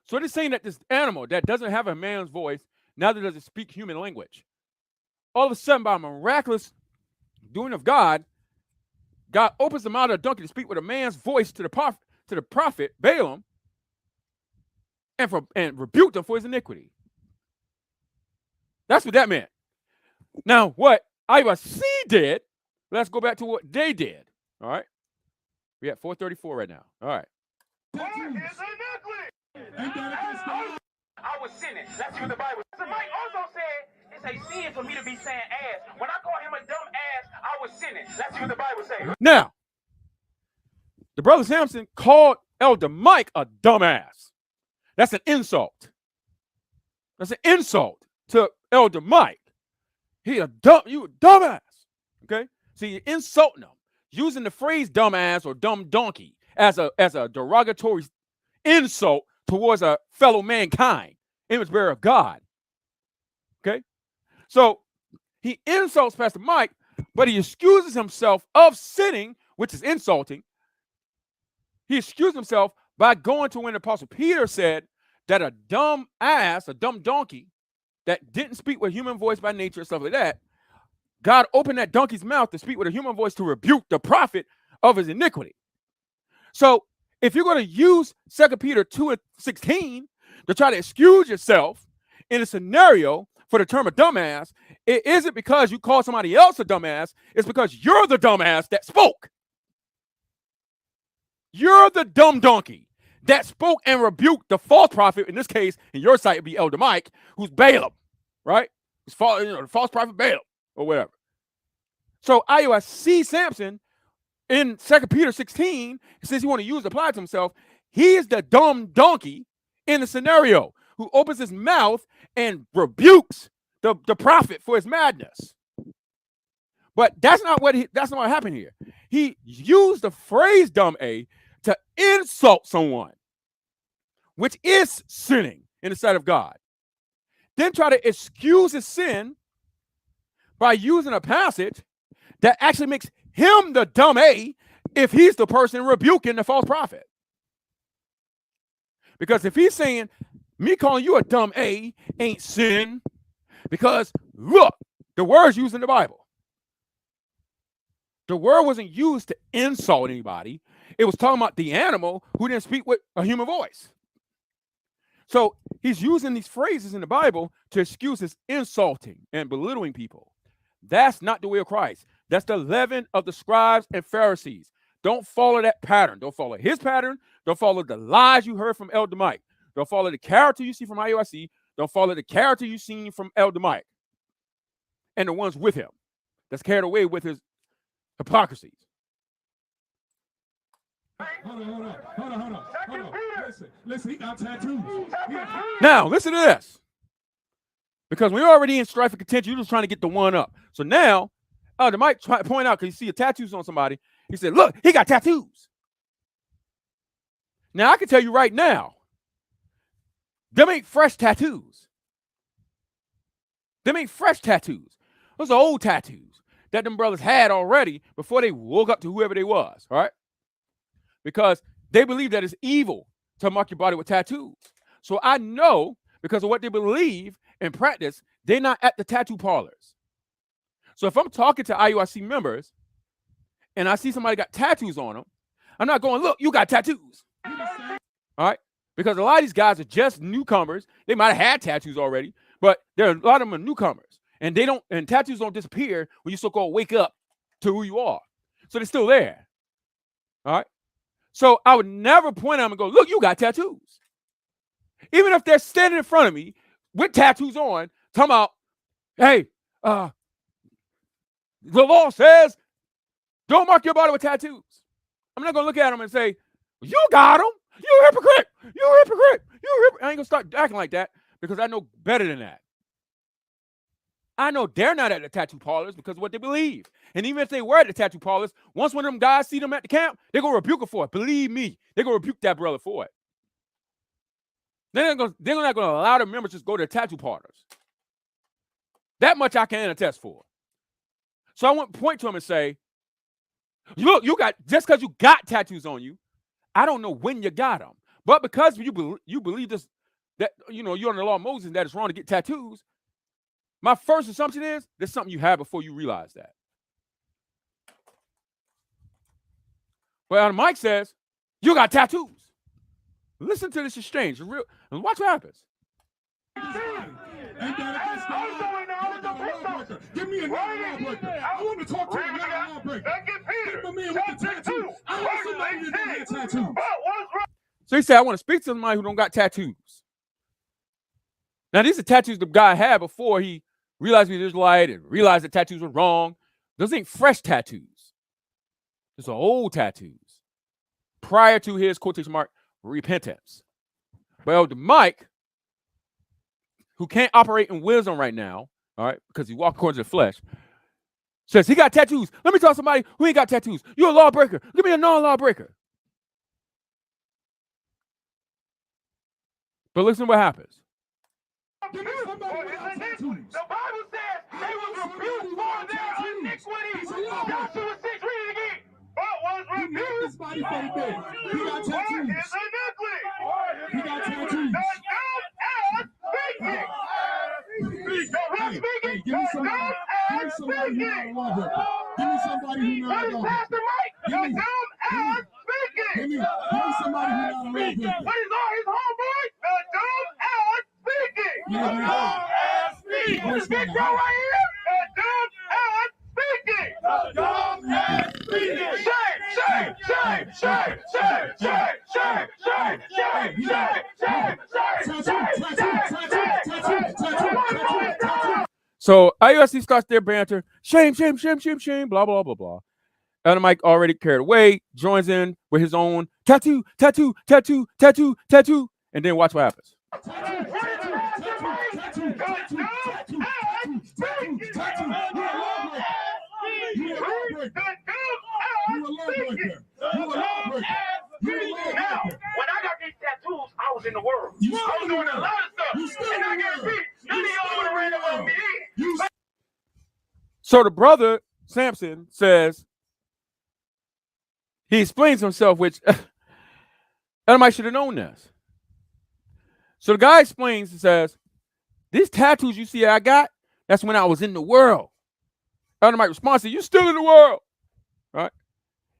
So they're saying that this animal that doesn't have a man's voice, neither does it speak human language. All of a sudden, by a miraculous doing of God, God opens the mouth of the donkey to speak with a man's voice to the prophet Balaam, and rebuked him for his iniquity. That's what that meant. Now, what IYC did, let's go back to what they did. All right. We're at 434 right now. All right. I was sinning. That's what the Bible says. So Mike also said it's a sin for me to be saying ass. When I call him a dumb ass, I was sinning. That's what the Bible says. Now, the brother Samson called Elder Mike a dumbass. That's an insult. That's an insult to Elder Mike. You a dumbass. Okay? See, you're insulting him, using the phrase dumbass or dumb donkey as a derogatory insult towards a fellow mankind, image bearer of God. Okay? So he insults Pastor Mike, but he excuses himself of sinning, which is insulting. He excused himself by going to when the Apostle Peter said that a dumb ass, a dumb donkey that didn't speak with human voice by nature and stuff like that, God opened that donkey's mouth to speak with a human voice to rebuke the prophet of his iniquity. So if you're going to use 2 Peter 2:16 to try to excuse yourself in a scenario for the term of dumbass, it isn't because you call somebody else a dumbass. It's because you're the dumbass that spoke. You're the dumb donkey that spoke and rebuked the false prophet. In this case, in your sight, it'd be Elder Mike, who's Balaam, right? Who's the false prophet Balaam or whatever. So I see Samson in 2 Peter 16, since he want to apply it to himself, he is the dumb donkey in the scenario who opens his mouth and rebukes the prophet for his madness. But that's not what happened here. He used the phrase dumb A to insult someone, which is sinning in the sight of God. Then try to excuse his sin by using a passage that actually makes him the dumb A if he's the person rebuking the false prophet. Because if he's saying, me calling you a dumb A ain't sin, because look, the word's used in the Bible. The word wasn't used to insult anybody. It was talking about the animal who didn't speak with a human voice. So he's using these phrases in the Bible to excuse his insulting and belittling people. That's not the way of Christ. That's the leaven of the scribes and Pharisees. Don't follow that pattern. Don't follow his pattern. Don't follow the lies you heard from Elder Mike. Don't follow the character you see from IOIC. Don't follow the character you've seen from Elder Mike and the ones with him that's carried away with his hypocrisies. Hold on. Listen, he got tattoos. Now, listen to this. Because we're already in strife and contention. You're just trying to get the one up. So now, Elder Mike try to point out, because you see a tattoos on somebody. He said, look, he got tattoos. Now, I can tell you right now, them ain't fresh tattoos. Them ain't fresh tattoos. Those are old tattoos that them brothers had already before they woke up to whoever they was, all right? Because they believe that it's evil to mark your body with tattoos. So I know, because of what they believe and practice, they're not at the tattoo parlors. So if I'm talking to IUIC members and I see somebody got tattoos on them, I'm not going, look, you got tattoos. All right? Because a lot of these guys are just newcomers. They might have had tattoos already, but there are a lot of them are newcomers. And tattoos don't disappear when you so-called wake up to who you are. So they're still there. All right. So I would never point at them and go, look, you got tattoos. Even if they're standing in front of me with tattoos on, talking about, hey, the law says don't mark your body with tattoos. I'm not going to look at them and say, you got them. You hypocrite. You hypocrite. You hypocrite. I ain't going to start acting like that because I know better than that. I know they're not at the tattoo parlors because of what they believe. And even if they were at the tattoo parlors, once one of them guys see them at the camp, they're going to rebuke her for it. Believe me, they're going to rebuke that brother for it. They're not going to allow the members to just go to the tattoo parlors. That much I can attest for. So I wouldn't point to him and say, look, just because you got tattoos on you, I don't know when you got them. But because you believe this, that, you're under the law of Moses and that it's wrong to get tattoos, my first assumption is there's something you had before you realize that. But Mike says, you got tattoos. Listen to this exchange. And watch what happens. Give me a non-lawbreaker. I want to talk to a non-lawbreaker. Give the man with the tattoo. I want somebody that don't have tattoos. So he said, I want to speak to somebody who don't got tattoos. Now, these are tattoos the guy had before he realized he was Israelite and realized that tattoos were wrong. Those ain't fresh tattoos. Those are old tattoos prior to his, quotation mark, repentance. But Elder Mike, who can't operate in wisdom right now, all right, because he walked according to the flesh, says he got tattoos. Let me talk to somebody who ain't got tattoos. You're a lawbreaker. Give me a non-lawbreaker. But listen to what happens. The Bible says they will rebuke for their iniquities. Joshua 6, read it again. But was rebuked His body for the dead. He got for tattoos. his iniquity. He got tattoos. Hey, give me somebody who's not a lawbreaker. Give me somebody who's not a lawbreaker. Pastor Mike, the dumb ass speaking. Give me somebody who's not a lawbreaker. What is all his homeboy? The dumb ass speaking. Yeah, The dumb ass speaking. This big bro right here. The dumb ass speaking. The dumb ass speaking. Shame, shame, shame, shame, shame, shame, shame, shame, shame, shame. So IUSC starts their banter. Shame, shame, shame, shame, shame, blah, blah, blah, blah. Elder Mike already carried away, joins in with his own tattoo, tattoo, tattoo, tattoo, tattoo, and then watch what happens. Now, when I got these tattoos, I was in the world. I was doing a lot of stuff. And I got beat. None of y'all would have ran up on me. So the brother, Samson, says, he explains himself, which Elder Mike should have known this. So the guy explains and says, these tattoos you see I got, that's when I was in the world. Elder Mike responds, you're still in the world. Right?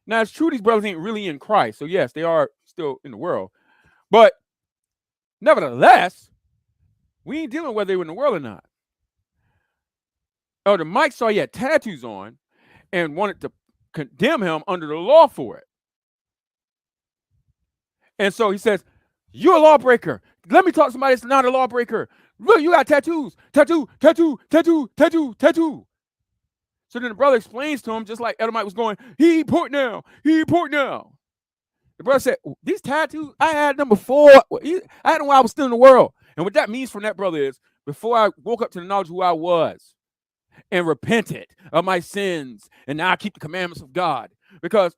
Now, it's true these brothers ain't really in Christ. So, yes, they are still in the world. But nevertheless, we ain't dealing whether they were in the world or not. Elder Mike saw he had tattoos on and wanted to condemn him under the law for it. And so he says, you're a lawbreaker. Let me talk to somebody that's not a lawbreaker. Look, you got tattoos. Tattoo, tattoo, tattoo, tattoo, tattoo. So then the brother explains to him, just like Elder Mike was going, he report now. He report now. The brother said, these tattoos, I had them before. I had them while I was still in the world. And what that means from that brother is, before I woke up to the knowledge of who I was and repented of my sins, and now I keep the commandments of God. Because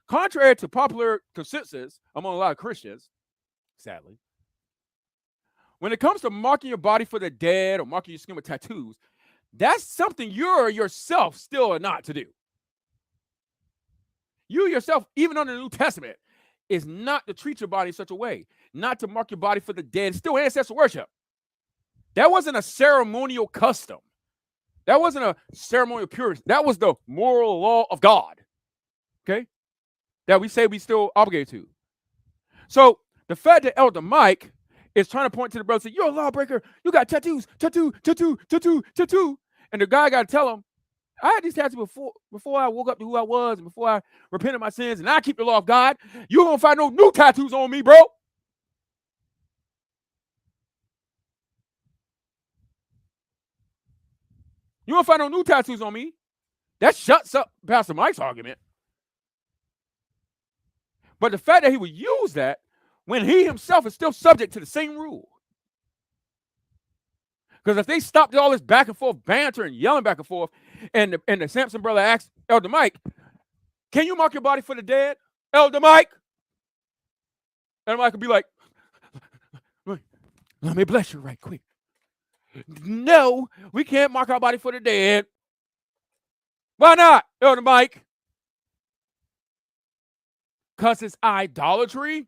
contrary to popular consensus among a lot of Christians, sadly, when it comes to marking your body for the dead or marking your skin with tattoos, that's something you're yourself still are not to do. You yourself, even under the New Testament, is not to treat your body in such a way, not to mark your body for the dead. It's still ancestral worship. That wasn't a ceremonial custom. That wasn't a ceremonial purity. That was the moral law of God, okay, that we say we still obligated to. So the fact that Elder Mike is trying to point to the brother and say, you're a lawbreaker. You got tattoos, tattoo. And the guy got to tell him, I had these tattoos before I woke up to who I was and before I repented of my sins, and I keep the law of God. You don't find no new tattoos on me, bro. You don't find no new tattoos on me. That shuts up Pastor Mike's argument. But the fact that he would use that when he himself is still subject to the same rule. Because if they stopped all this back and forth banter and yelling back and forth, and the Samson brother asked Elder Mike, can you mark your body for the dead, Elder Mike? Elder Mike would be like, let me bless you right quick. No, we can't mark our body for the dead. Why not, Elder Mike? Because it's idolatry,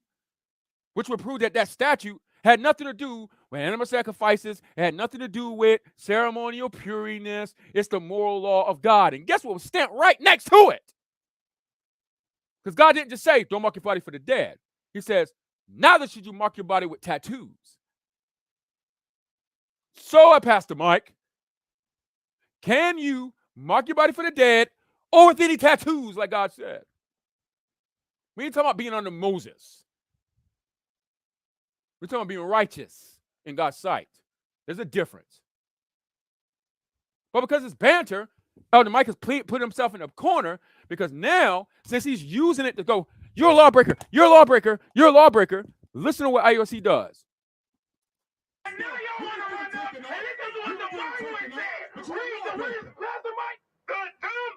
which would prove that statute had nothing to do with animal sacrifices. It had nothing to do with ceremonial pureness. It's the moral law of God. And guess what was stamped right next to it? Because God didn't just say, don't mark your body for the dead. He says, neither should you mark your body with tattoos. So, Pastor Mike, can you mark your body for the dead or with any tattoos like God said? We ain't talking about being under Moses. We're talking about being righteous in God's sight. There's a difference. But because it's banter, Elder Mike has put himself in a corner because now, since he's using it to go, you're a lawbreaker, you're a lawbreaker, you're a lawbreaker, listen to what IOC does. And now y'all want to run up, and this is what the Bible is saying. Read the Pastor Mike, the dumb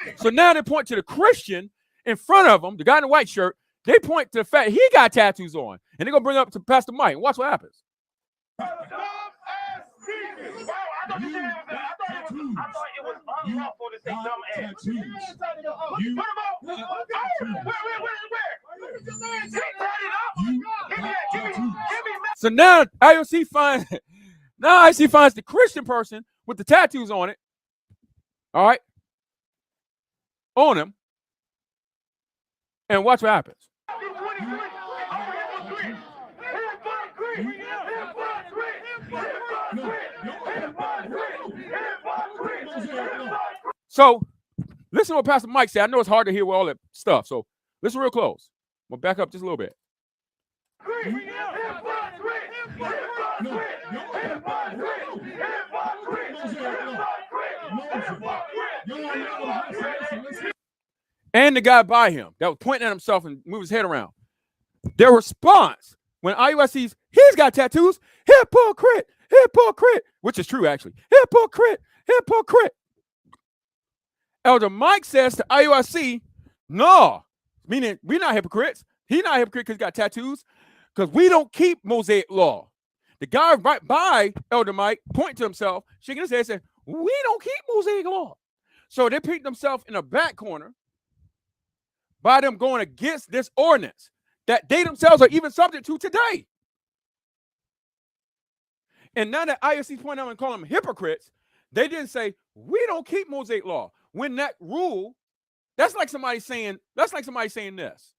ass So now they point to the Christian in front of them, the guy in the white shirt. They point to the fact he got tattoos on, and they're gonna bring up to Pastor Mike. Watch what happens. Wow, I thought it was unlawful to say dumb ass. What about? Where? So now IOC finds the Christian person with the tattoos on it. All right, on him, and watch what happens. So, listen to what Pastor Mike said. I know it's hard to hear with all that stuff, so listen real close. We'll back up just a little bit. And the guy by him that was pointing at himself and moved his head around. Their response when IUS sees he's got tattoos, hypocrite, which is true actually. Hypocrite. Elder Mike says to IUIC, no, meaning we're not hypocrites. He's not a hypocrite because he got tattoos, because we don't keep Mosaic law. The guy right by Elder Mike pointing to himself, shaking his head, saying, we don't keep Mosaic law. So they picked themselves in a back corner by them going against this ordinance that they themselves are even subject to today. And now that ISC point out and call them hypocrites, they didn't say, we don't keep Mosaic law. When that rule, that's like somebody saying this.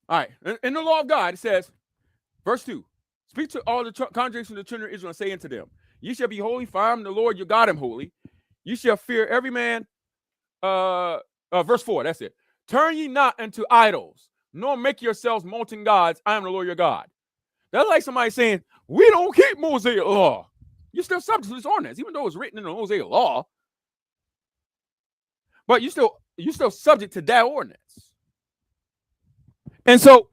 All right, in the law of God, it says, verse 2, speak to all the congregation of the children of Israel and say unto them, ye shall be holy, for I am the Lord your God am holy. You shall fear every man. Verse 4, that's it. Turn ye not unto idols, nor make yourselves molten gods. I am the Lord your God. That's like somebody saying, we don't keep Mosaic law. You're still subject to this ordinance, even though it's written in the Mosaic law. But you're still subject to that ordinance. And so,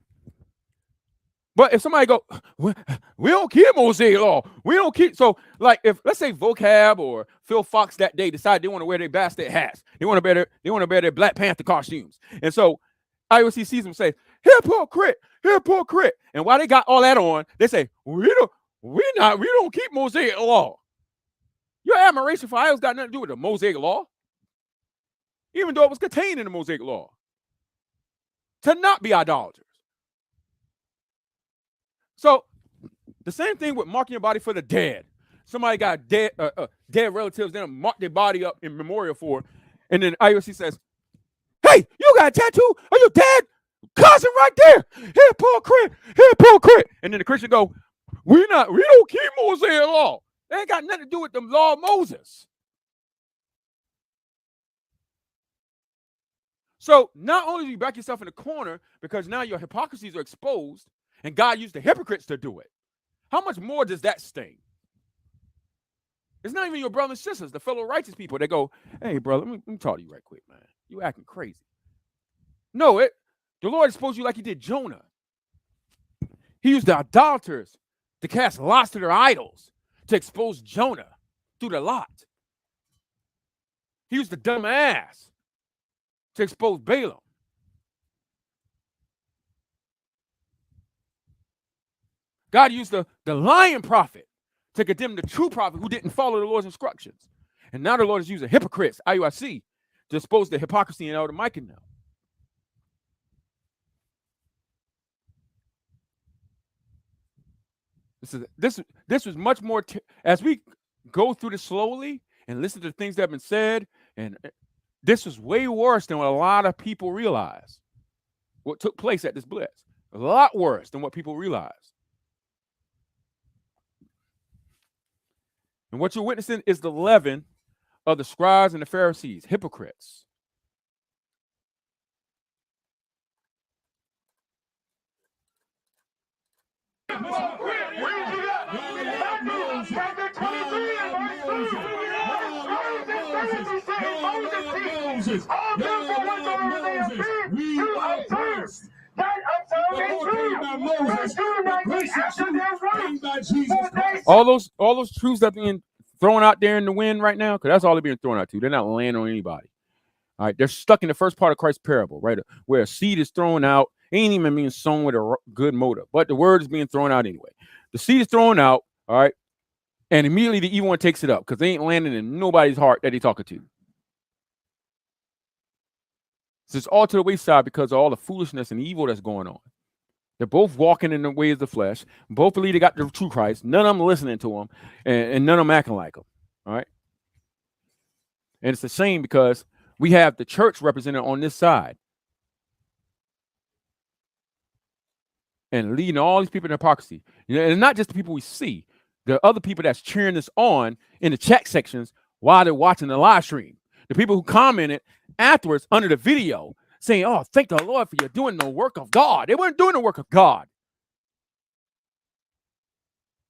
but if somebody go, we don't keep Mosaic law. We don't keep, so like if, let's say Vocab or Phil Fox that day decide they want to wear their bastard hats. They want to wear their Black Panther costumes. And so IOC sees them say, hypocrite. And while they got all that on, they say, we don't keep Mosaic law. Your admiration for idols got nothing to do with the Mosaic law, even though it was contained in the Mosaic law to not be idolaters. So the same thing with marking your body for the dead. somebody got dead relatives, then mark their body up in memorial for, and then IOC says, "Hey, you got a tattoo? Are you dead? Cousin right there. Hypocrite. And then the Christian go, we don't keep Mosaic law. They ain't got nothing to do with the law of Moses. So not only do you back yourself in the corner because now your hypocrisies are exposed and God used the hypocrites to do it, how much more does that sting? It's not even your brothers and sisters, the fellow righteous people. They go, hey, brother, let me talk to you right quick, man. You acting crazy. No, the Lord exposed you like he did Jonah. He used the idolaters to cast lots to their idols to expose Jonah through the lot. He used the dumb ass to expose Balaam. God used the lying prophet to condemn the true prophet who didn't follow the Lord's instructions. And now the Lord is using hypocrites, IUIC, to expose the hypocrisy in Elder Micah now. This was much more, as we go through this slowly and listen to the things that have been said, and this was way worse than what a lot of people realize. What took place at this blitz. A lot worse than what people realize. And what you're witnessing is the leaven of the scribes and the Pharisees, hypocrites. All those truths that are being thrown out there in the wind right now, because that's all they're being thrown out to. They're not landing on anybody. All right, they're stuck in the first part of Christ's parable, right? Where a seed is thrown out, ain't even being sown with a good motive, but the word is being thrown out anyway. The seed is thrown out, all right, and immediately the evil one takes it up because they ain't landing in nobody's heart that they're talking to. So it's all to the wayside because of all the foolishness and evil that's going on. They're both walking in the ways of the flesh. Both believe they got the true Christ. None of them listening to him, and none of them acting like him. All right. And it's a shame because we have the church represented on this side and leading all these people in hypocrisy. And not just the people we see, there are other people that's cheering this on in the chat sections while they're watching the live stream. The people who commented afterwards under the video saying, oh, thank the Lord for you doing the work of God. They weren't doing the work of God.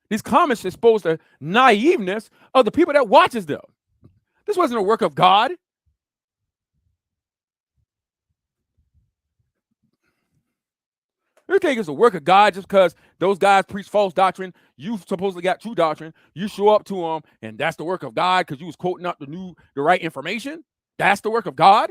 These comments expose the naiveness of the people that watches them. This wasn't a work of God. You think it's a work of God just because those guys preach false doctrine, you supposedly got true doctrine, you show up to them, and that's the work of God because you was quoting up the right information? That's the work of God?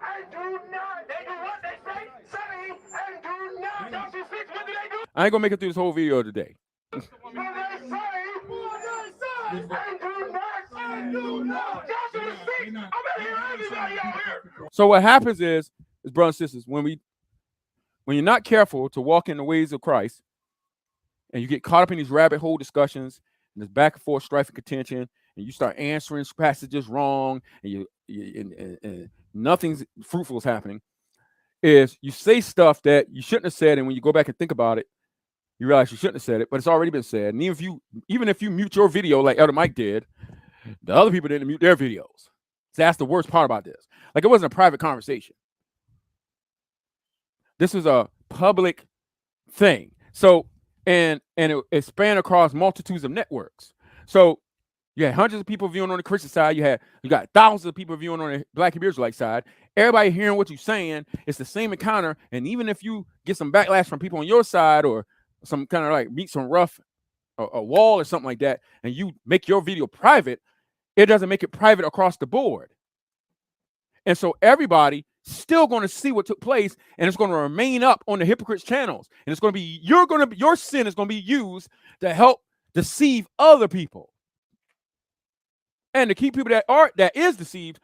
And do not. They do what they say? Say and do not. Joshua 6, what do they do? I ain't gonna make it through this whole video today. What they say and do not. Joshua 6. I'm out here, everybody out here. So what happens is brothers and sisters, when you're not careful to walk in the ways of Christ, and you get caught up in these rabbit hole discussions and this back and forth strife and contention, and you start answering passages wrong, and and nothing's fruitful is happening, is you say stuff that you shouldn't have said, and when you go back and think about it, you realize you shouldn't have said it, but it's already been said. And even if you mute your video like Elder Mike did, the other people didn't mute their videos. So that's the worst part about this. Like, it wasn't a private conversation. This was a public thing. So, and it spanned across multitudes of networks. So you had hundreds of people viewing on the Christian side. You got thousands of people viewing on the Black Hebrew Israelite side. Everybody hearing what you're saying. It's the same encounter. And even if you get some backlash from people on your side or some kind of like meet some rough a wall or something like that, and you make your video private, it doesn't make it private across the board. And so everybody still going to see what took place, and it's going to remain up on the hypocrites' channels. And it's going to be your sin is going to be used to help deceive other people. And to keep people that is deceived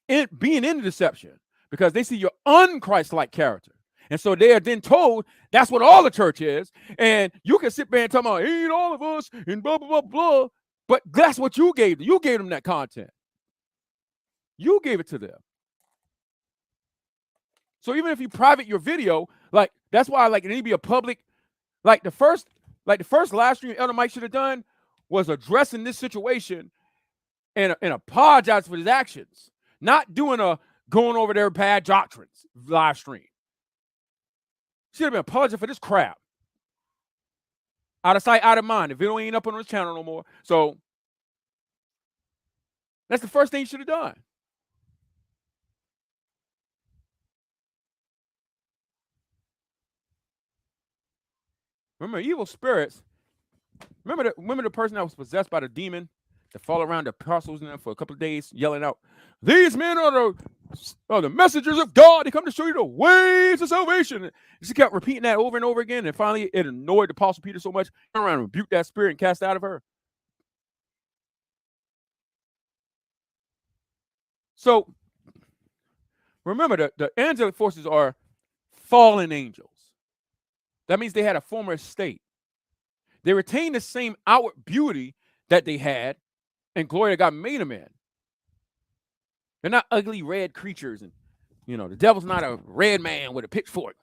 in being in the deception, because they see your un-Christ-like character. And so they are then told that's what all the church is. And you can sit there and talk about, ain't all of us, and blah, blah, blah, blah. But that's what you gave them. You gave them that content. You gave it to them. So even if you private your video, like, that's why, like, it need to be a public, like the first live stream Elder Mike should have done was addressing this situation and apologize for his actions. Not doing a going over their bad doctrines live stream. Should have been apologizing for this crap. Out of sight, out of mind. The video ain't up on his channel no more. So that's the first thing you should have done. Remember, evil spirits. Remember the person that was possessed by the demon that followed around the apostles and them for a couple of days, yelling out, "These men are the messengers of God. They come to show you the ways of salvation." And she kept repeating that over and over again, and finally it annoyed the Apostle Peter so much, he turned around and rebuked that spirit and cast it out of her. So remember, the angelic forces are fallen angels. That means they had a former state. They retain the same outward beauty that they had, and glory that God made them in. They're not ugly red creatures, and the devil's not a red man with a pitchfork.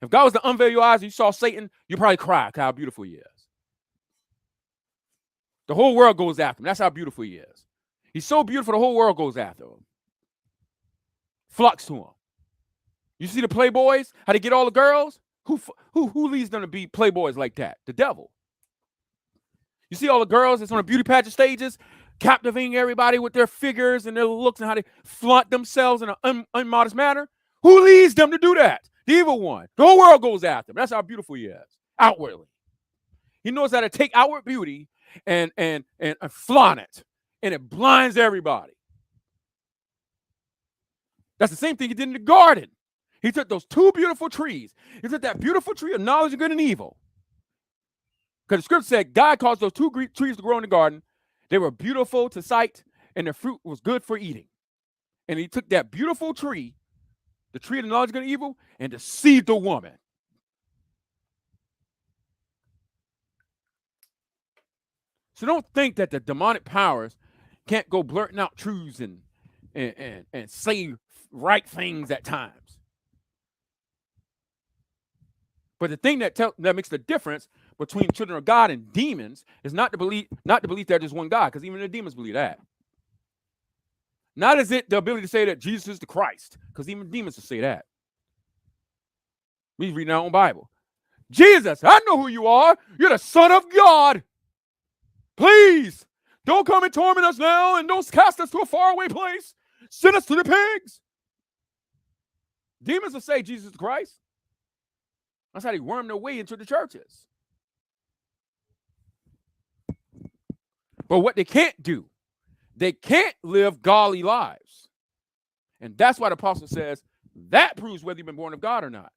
If God was to unveil your eyes and you saw Satan, you'd probably cry how beautiful he is. The whole world goes after him. That's how beautiful he is. He's so beautiful, the whole world goes after him. Flocks to him. You see the playboys, how they get all the girls? Who leads them to be playboys like that? The devil. You see all the girls that's on the beauty pageant stages, captivating everybody with their figures and their looks and how they flaunt themselves in an immodest manner. Who leads them to do that? The evil one. The whole world goes after him. That's how beautiful he is, outwardly. He knows how to take outward beauty and flaunt it, and it blinds everybody. That's the same thing he did in the garden. He took those two beautiful trees. He took that beautiful tree of knowledge of good and evil. Because the scripture said God caused those two trees to grow in the garden. They were beautiful to sight, and their fruit was good for eating. And he took that beautiful tree, the tree of the knowledge of good and evil, and deceived the woman. So don't think that the demonic powers can't go blurting out truths and say right things at times. But the thing that makes the difference between children of God and demons is not the belief that there's one God, because even the demons believe that. Not is it the ability to say that Jesus is the Christ, because even demons will say that. We read our own Bible. Jesus, I know who you are. You're the Son of God. Please, don't come and torment us now, and don't cast us to a faraway place. Send us to the pigs. Demons will say Jesus is the Christ. That's how they worm their way into the churches. But what they can't do, they can't live godly lives. And that's why the apostle says that proves whether you've been born of God or not.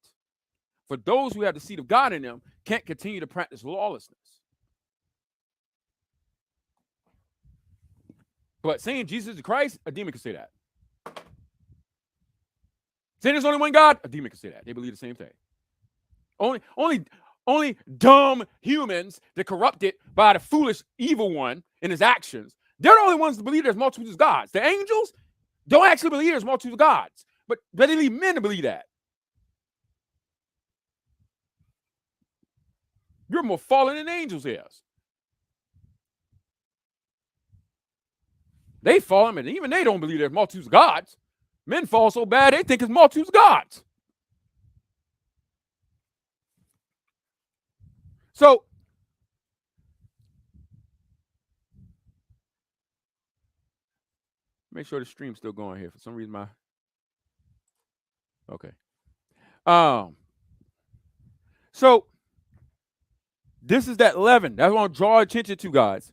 For those who have the seed of God in them can't continue to practice lawlessness. But saying Jesus is the Christ, a demon can say that. Saying there's only one God, a demon can say that. They believe the same thing. Only dumb humans that corrupted by the foolish evil one in his actions, they're the only ones that believe there's multitudes of gods. The angels don't actually believe there's multitudes of gods, but they leave men to believe that. You're more fallen than angels is. They fallen, and even they don't believe there's multitudes of gods. Men fall so bad they think it's multitudes of gods. So, make sure the stream's still going here. For some reason, okay. So, this is that leaven. That's what I want to draw attention to, guys.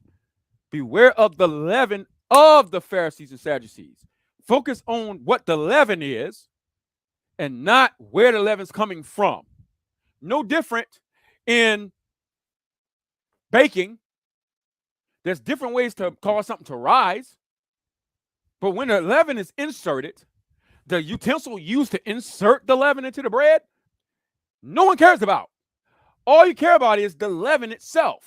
Beware of the leaven of the Pharisees and Sadducees. Focus on what the leaven is and not where the leaven's coming from. No different in baking. There's different ways to cause something to rise. But when the leaven is inserted, the utensil used to insert the leaven into the bread, no one cares about. All you care about is the leaven itself,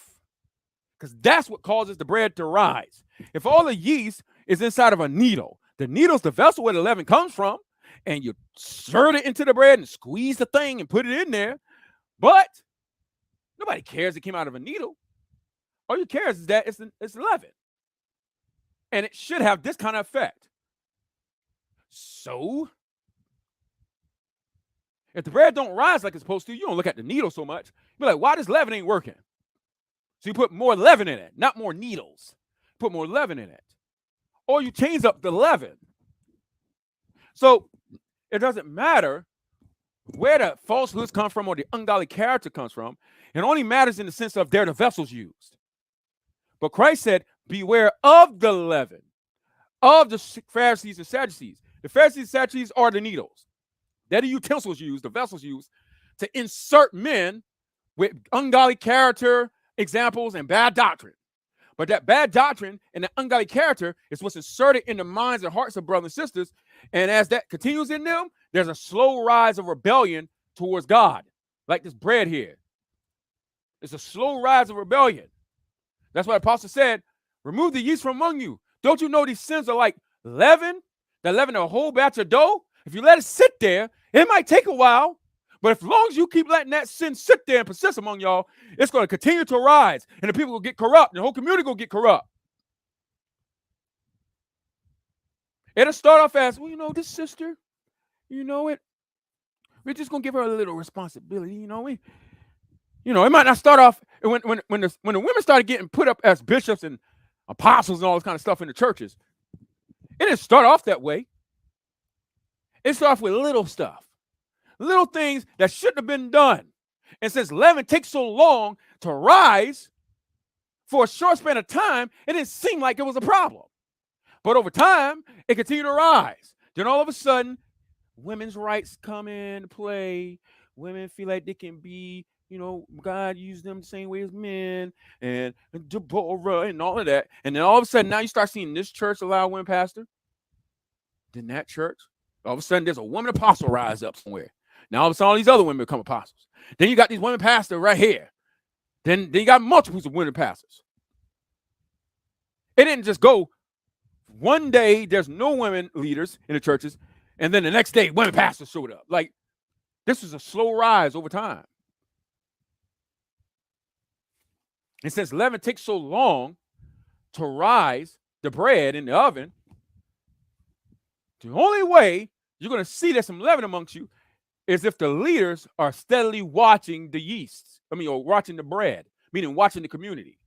because that's what causes the bread to rise. If all the yeast is inside of a needle, the needle's the vessel where the leaven comes from, and you insert it into the bread and squeeze the thing and put it in there, but nobody cares it came out of a needle. All you care is that it's leaven. And it should have this kind of effect. So, if the bread don't rise like it's supposed to, you don't look at the needle so much. You're like, why this leaven ain't working? So you put more leaven in it, not more needles. Put more leaven in it. Or you change up the leaven. So it doesn't matter where the falsehoods come from or the ungodly character comes from. It only matters in the sense of they're the vessels used. But Christ said, beware of the leaven of the Pharisees and Sadducees. The Pharisees and Sadducees are the needles. They're the utensils used, the vessels used to insert men with ungodly character, examples, and bad doctrine. But that bad doctrine and the ungodly character is what's inserted in the minds and hearts of brothers and sisters. And as that continues in them, there's a slow rise of rebellion towards God. Like this bread here. It's a slow rise of rebellion. That's why the apostle said, remove the yeast from among you. Don't you know these sins are like leaven that leaven a whole batch of dough? If you let it sit there, it might take a while, but as long as you keep letting that sin sit there and persist among y'all, it's going to continue to rise, and the people will get corrupt, and the whole community will get corrupt. It'll start off as, well, you know, this sister, you know it, we're just going to give her a little responsibility, you know, it might not start off, when the women started getting put up as bishops and apostles and all this kind of stuff in the churches, it didn't start off that way. It started off with little stuff, little things that shouldn't have been done. And since leaven takes so long to rise for a short span of time, it didn't seem like it was a problem. But over time, it continued to rise. Then all of a sudden, women's rights come into play. Women feel like they can be, you know, God used them the same way as men, and Deborah and all of that. And then all of a sudden, now you start seeing this church allow women pastor. Then that church, all of a sudden, there's a woman apostle rise up somewhere. Now all of a sudden, all these other women become apostles. Then you got these women pastors right here. Then you got multiples of women pastors. It didn't just go one day, there's no women leaders in the churches, and then the next day, women pastors showed up. Like, this was a slow rise over time. And since leaven takes so long to rise the bread in the oven, the only way you're going to see there's some leaven amongst you is if the leaders are steadily watching the yeast. Or watching the bread, meaning watching the community.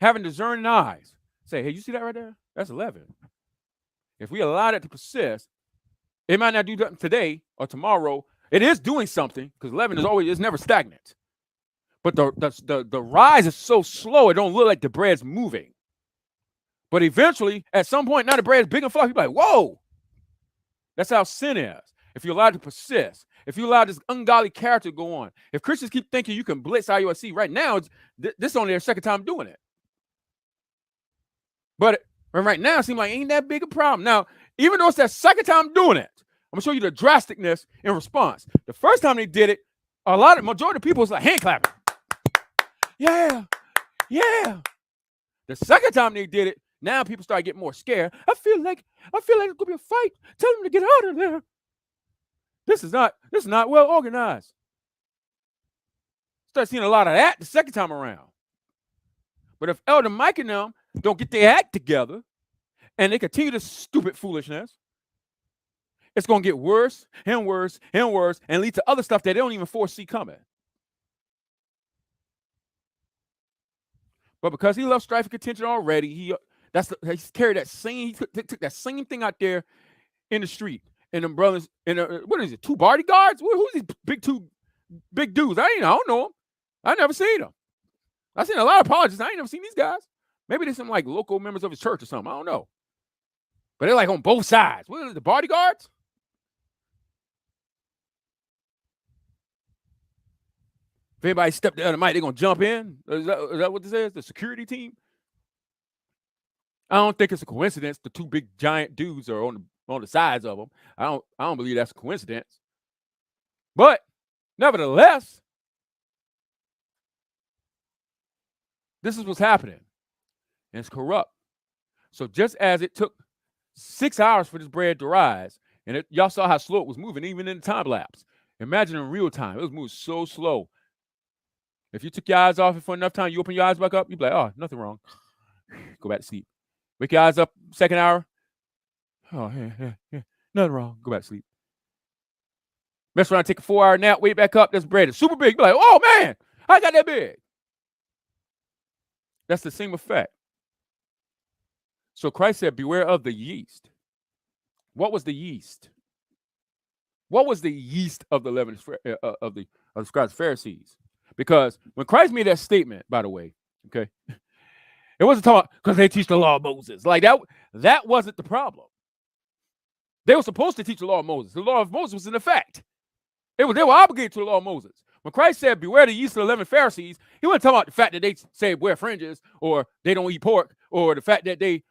Having discerning eyes. Say, hey, you see that right there? That's leaven. If we allow that to persist, it might not do that today or tomorrow. It is doing something, because leaven is never stagnant. But the rise is so slow, it don't look like the bread's moving. But eventually, at some point, now the bread is big and fluffy. You're like, whoa. That's how sin is. If you allow it to persist, if you allow this ungodly character to go on, if Christians keep thinking you can blitz IUSC, right now, this is only their second time doing it. But right now, it seems like ain't that big a problem. Now, even though it's their second time doing it, I'm going to show you the drasticness in response. The first time they did it, majority of people was like hand clapping. Yeah, yeah. The second time they did it, now people start getting more scared. I feel like it's gonna be a fight. Tell them to get out of there. This is not well organized. Start seeing a lot of that the second time around. But if Elder Mike and them don't get their act together and they continue this stupid foolishness, it's gonna get worse and worse and worse and lead to other stuff that they don't even foresee coming. But because he loves strife and contention already, he's carried that same, he took that same thing out there in the street. And them brothers, and what is it, two bodyguards? Who's these two big dudes? I don't know them. I never seen them. I've seen a lot of apologists. I ain't never seen these guys. Maybe they're some like local members of his church or something. I don't know. But they're like on both sides. What are they, the bodyguards? If anybody step the other mic, they're going to jump in. Is that what this is? The security team? I don't think it's a coincidence the two big giant dudes are on the sides of them. I don't believe that's a coincidence. But nevertheless, this is what's happening. And it's corrupt. So just as it took 6 hours for this bread to rise, and y'all saw how slow it was moving, even in the time lapse. Imagine in real time, it was moving so slow. If you took your eyes off it for enough time, you open your eyes back up, you'd be like, oh, nothing wrong. Go back to sleep. Wake your eyes up, second hour. Oh, yeah, nothing wrong. Go back to sleep. Mess around, take a 4-hour nap, wake back up, this bread is super big. You'd be like, oh, man, I got that big. That's the same effect. So Christ said, beware of the yeast. What was the yeast? What was the yeast of the leaven of the scribes and Pharisees? Because when Christ made that statement, by the way, okay, it wasn't talking because they teach the law of Moses. Like that wasn't the problem. They were supposed to teach the law of Moses. The law of Moses was in effect. They were obligated to the law of Moses. When Christ said, beware the yeast of the leaven Pharisees, he wasn't talking about the fact that they say wear fringes or they don't eat pork or the fact that they,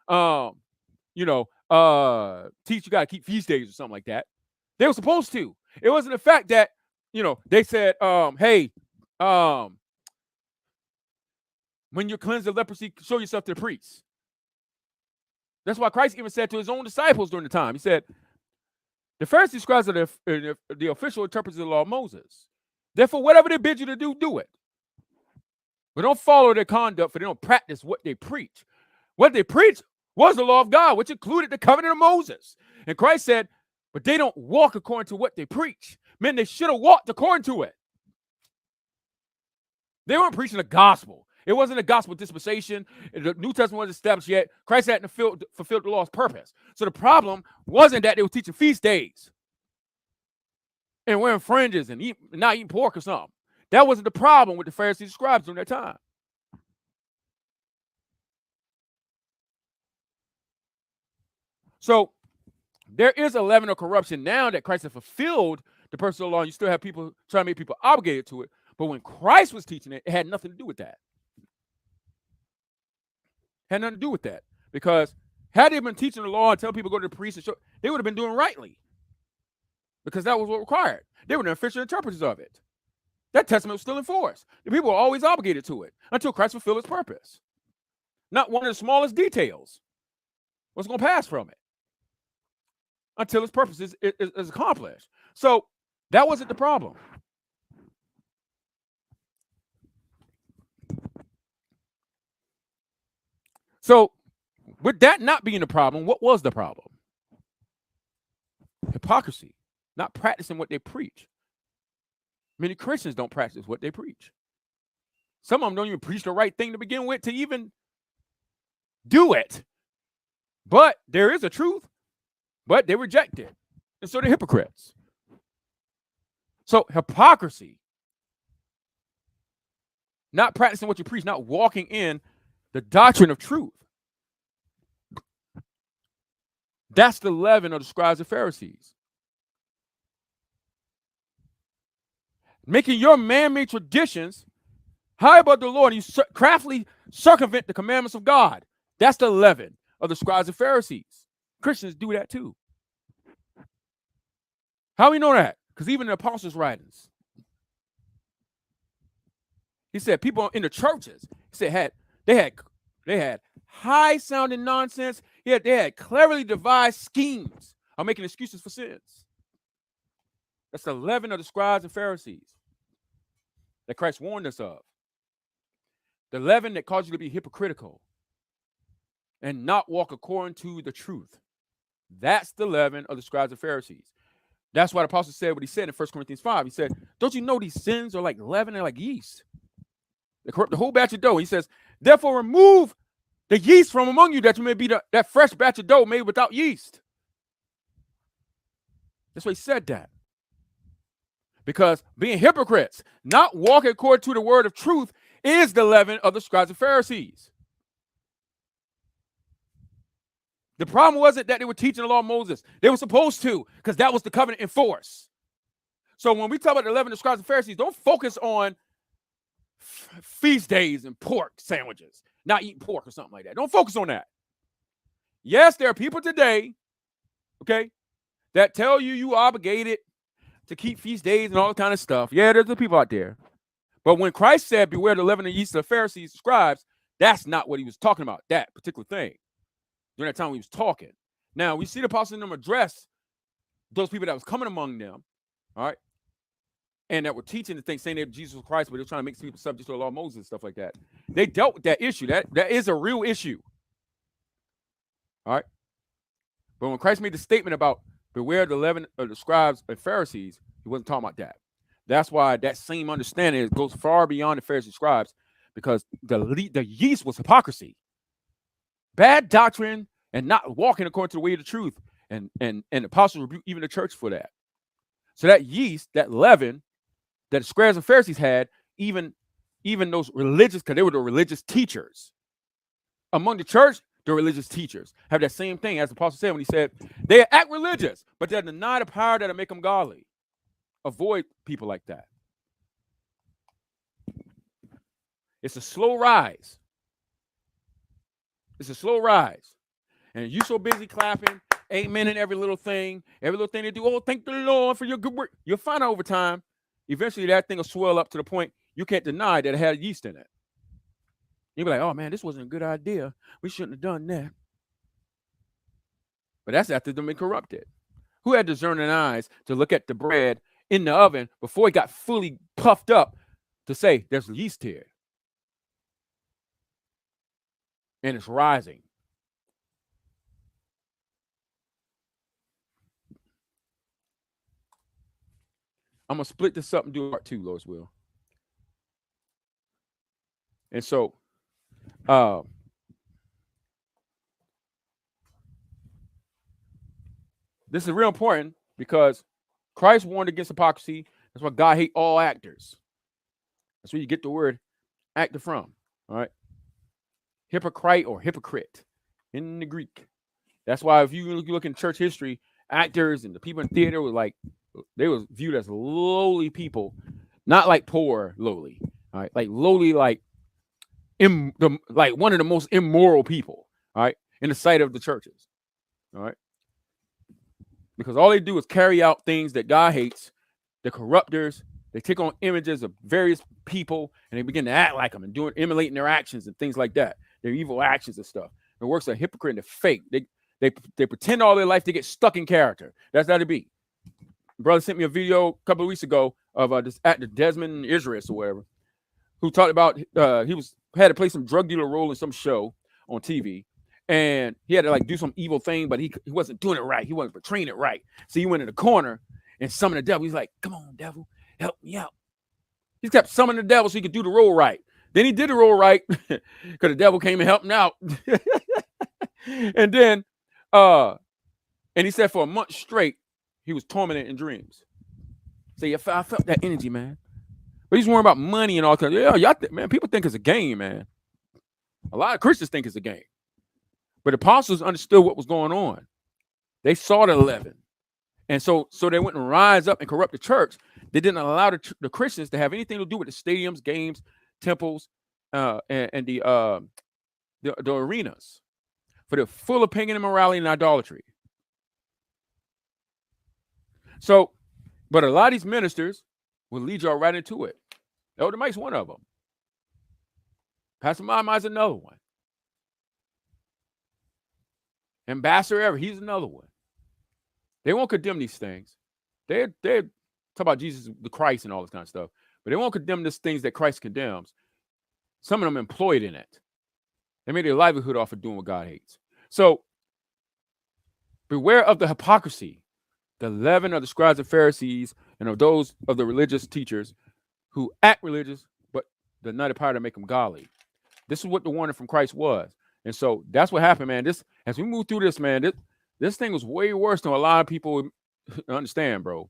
teach you got to keep feast days or something like that. They were supposed to. It wasn't the fact that, they said, when you're cleansed of leprosy, show yourself to the priest. That's why Christ even said to his own disciples during the time, he said, the Pharisees, scribes are the official interpreters of the law of Moses. Therefore, whatever they bid you to do it. But don't follow their conduct, for they don't practice what they preach. What they preach was the law of God, which included the covenant of Moses. And Christ said, but they don't walk according to what they preach. Man, they should have walked according to it. They weren't preaching the gospel. It wasn't a gospel dispensation. The New Testament wasn't established yet. Christ hadn't fulfilled the law's purpose. So the problem wasn't that they were teaching feast days and wearing fringes and not eating pork or something. That wasn't the problem with the Pharisees and scribes during that time. So there is a leaven of corruption now that Christ has fulfilled the personal law. You still have people trying to make people obligated to it. But when Christ was teaching it, it had nothing to do with that. Had nothing to do with that. Because had they been teaching the law and telling people to go to the priest, and show, they would have been doing rightly. Because that was what required. They were the official interpreters of it. That testament was still in force. The people were always obligated to it until Christ fulfilled its purpose. Not one of the smallest details was going to pass from it until its purpose is accomplished. So that wasn't the problem. So with that not being the problem, what was the problem? Hypocrisy, not practicing what they preach. Many Christians don't practice what they preach. Some of them don't even preach the right thing to begin with to even do it. But there is a truth, but they reject it. And so they're hypocrites. So hypocrisy, not practicing what you preach, not walking in the doctrine of truth. That's the leaven of the scribes and Pharisees. Making your man-made traditions high above the Lord, you craftily circumvent the commandments of God. That's the leaven of the scribes and Pharisees. Christians do that too. How do we know that? Because even the apostles' writings. He said people in the churches, he said they had high-sounding nonsense. They had cleverly devised schemes of making excuses for sins. That's the leaven of the scribes and Pharisees that Christ warned us of. The leaven that caused you to be hypocritical and not walk according to the truth. That's the leaven of the scribes and Pharisees. That's why the apostle said what he said in 1 Corinthians 5. He said, don't you know these sins are like leaven and like yeast? They corrupt the whole batch of dough. He says, therefore remove the yeast from among you that you may be that fresh batch of dough made without yeast. That's why he said that. Because being hypocrites, not walking according to the word of truth, is the leaven of the scribes and Pharisees. The problem wasn't that they were teaching the law of Moses. They were supposed to, because that was the covenant in force. So when we talk about the leaven of the scribes and Pharisees, don't focus on feast days and pork sandwiches, not eating pork or something like that. Don't focus on that. Yes, there are people today, okay, that tell you obligated to keep feast days and all that kind of stuff. Yeah, there's the people out there. But when Christ said, beware the leaven and yeast of the Pharisees and scribes, that's not what he was talking about, that particular thing. During that time he was talking. Now, we see the apostles in them address those people that was coming among them, all right, and that were teaching the thing, saying that Jesus was Christ, but they were trying to make people subject to the law of Moses and stuff like that. They dealt with that issue. That is a real issue. All right. But when Christ made the statement about beware the leaven of the scribes and Pharisees, he wasn't talking about that. That's why that same understanding goes far beyond the Pharisees and scribes, because the yeast was hypocrisy, bad doctrine, and not walking according to the way of the truth. And the apostles rebuked even the church for that. So that yeast, that leaven that the scribes and Pharisees had, even those religious, because they were the religious teachers. Among the church, the religious teachers have that same thing, as the apostle said when he said, they act religious, but they deny the power that'll make them godly. Avoid people like that. It's a slow rise. It's a slow rise. And you so busy clapping, amen, and every little thing they do, oh, thank the Lord for your good work. You'll find out over time, eventually that thing will swell up to the point you can't deny that it had yeast in it. You'll be like, oh, man, this wasn't a good idea. We shouldn't have done that. But that's after them being corrupted. Who had discerning eyes to look at the bread in the oven before it got fully puffed up to say there's yeast here? And it's rising. I'm going to split this up and do part 2, Lord's will. And so, this is real important because Christ warned against hypocrisy. That's why God hates all actors. That's where you get the word actor from. All right. Hypocrite or hypocrite in the Greek. That's why if you look in church history, actors and the people in theater were like, they was viewed as lowly people, not like poor lowly. All right. Like lowly, like one of the most immoral people. All right. In the sight of the churches. All right. Because all they do is carry out things that God hates. The corruptors, they take on images of various people and they begin to act like them and emulating their actions and things like that. Their evil actions and stuff. The works of hypocrite and they're fake. They pretend all their life to get stuck in character. That's how it be. Brother sent me a video a couple of weeks ago of this actor Desmond Israel or whatever, who talked about had to play some drug dealer role in some show on TV. And he had to like do some evil thing, but he wasn't doing it right. He wasn't portraying it right. So he went in the corner and summoned the devil. He's like, come on, devil, help me out. He kept summoning the devil so he could do the role right. Then he did the role right because the devil came and helped him out. And then, and he said for a month straight, he was tormented in dreams. So I felt that energy, man. But he's worrying about money and all that. Yeah, man, people think it's a game, man. A lot of Christians think it's a game. But the apostles understood what was going on. They saw the leaven. And so they wouldn't rise up and corrupt the church. They didn't allow the Christians to have anything to do with the stadiums, games, temples, and the arenas. For they're full of pagan immorality and idolatry. So, but a lot of these ministers will lead y'all right into it. Elder Mike's one of them. Pastor Mama's another one. Ambassador Ever, he's another one. They won't condemn these things. They talk about Jesus, the Christ, and all this kind of stuff, but they won't condemn these things that Christ condemns. Some of them employed in it. They made their livelihood off of doing what God hates. So beware of the hypocrisy, the leaven of the scribes and Pharisees, and of those of the religious teachers who act religious, but they're not a power to make them godly. This is what the warning from Christ was. And so that's what happened, man. This, as we move through this, man, this thing was way worse than a lot of people understand, bro.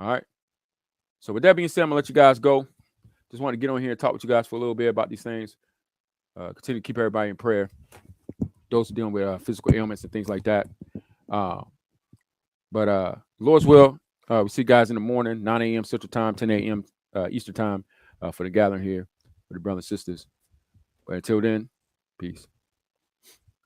All right. So with that being said, I'm gonna let you guys go. Just want to get on here and talk with you guys for a little bit about these things. Continue to keep everybody in prayer. Those dealing with physical ailments and things like that. But Lord's will, we see you guys in the morning, 9 a.m. Central Time, 10 a.m. Eastern Time for the gathering here for the brothers and sisters. But until then, peace.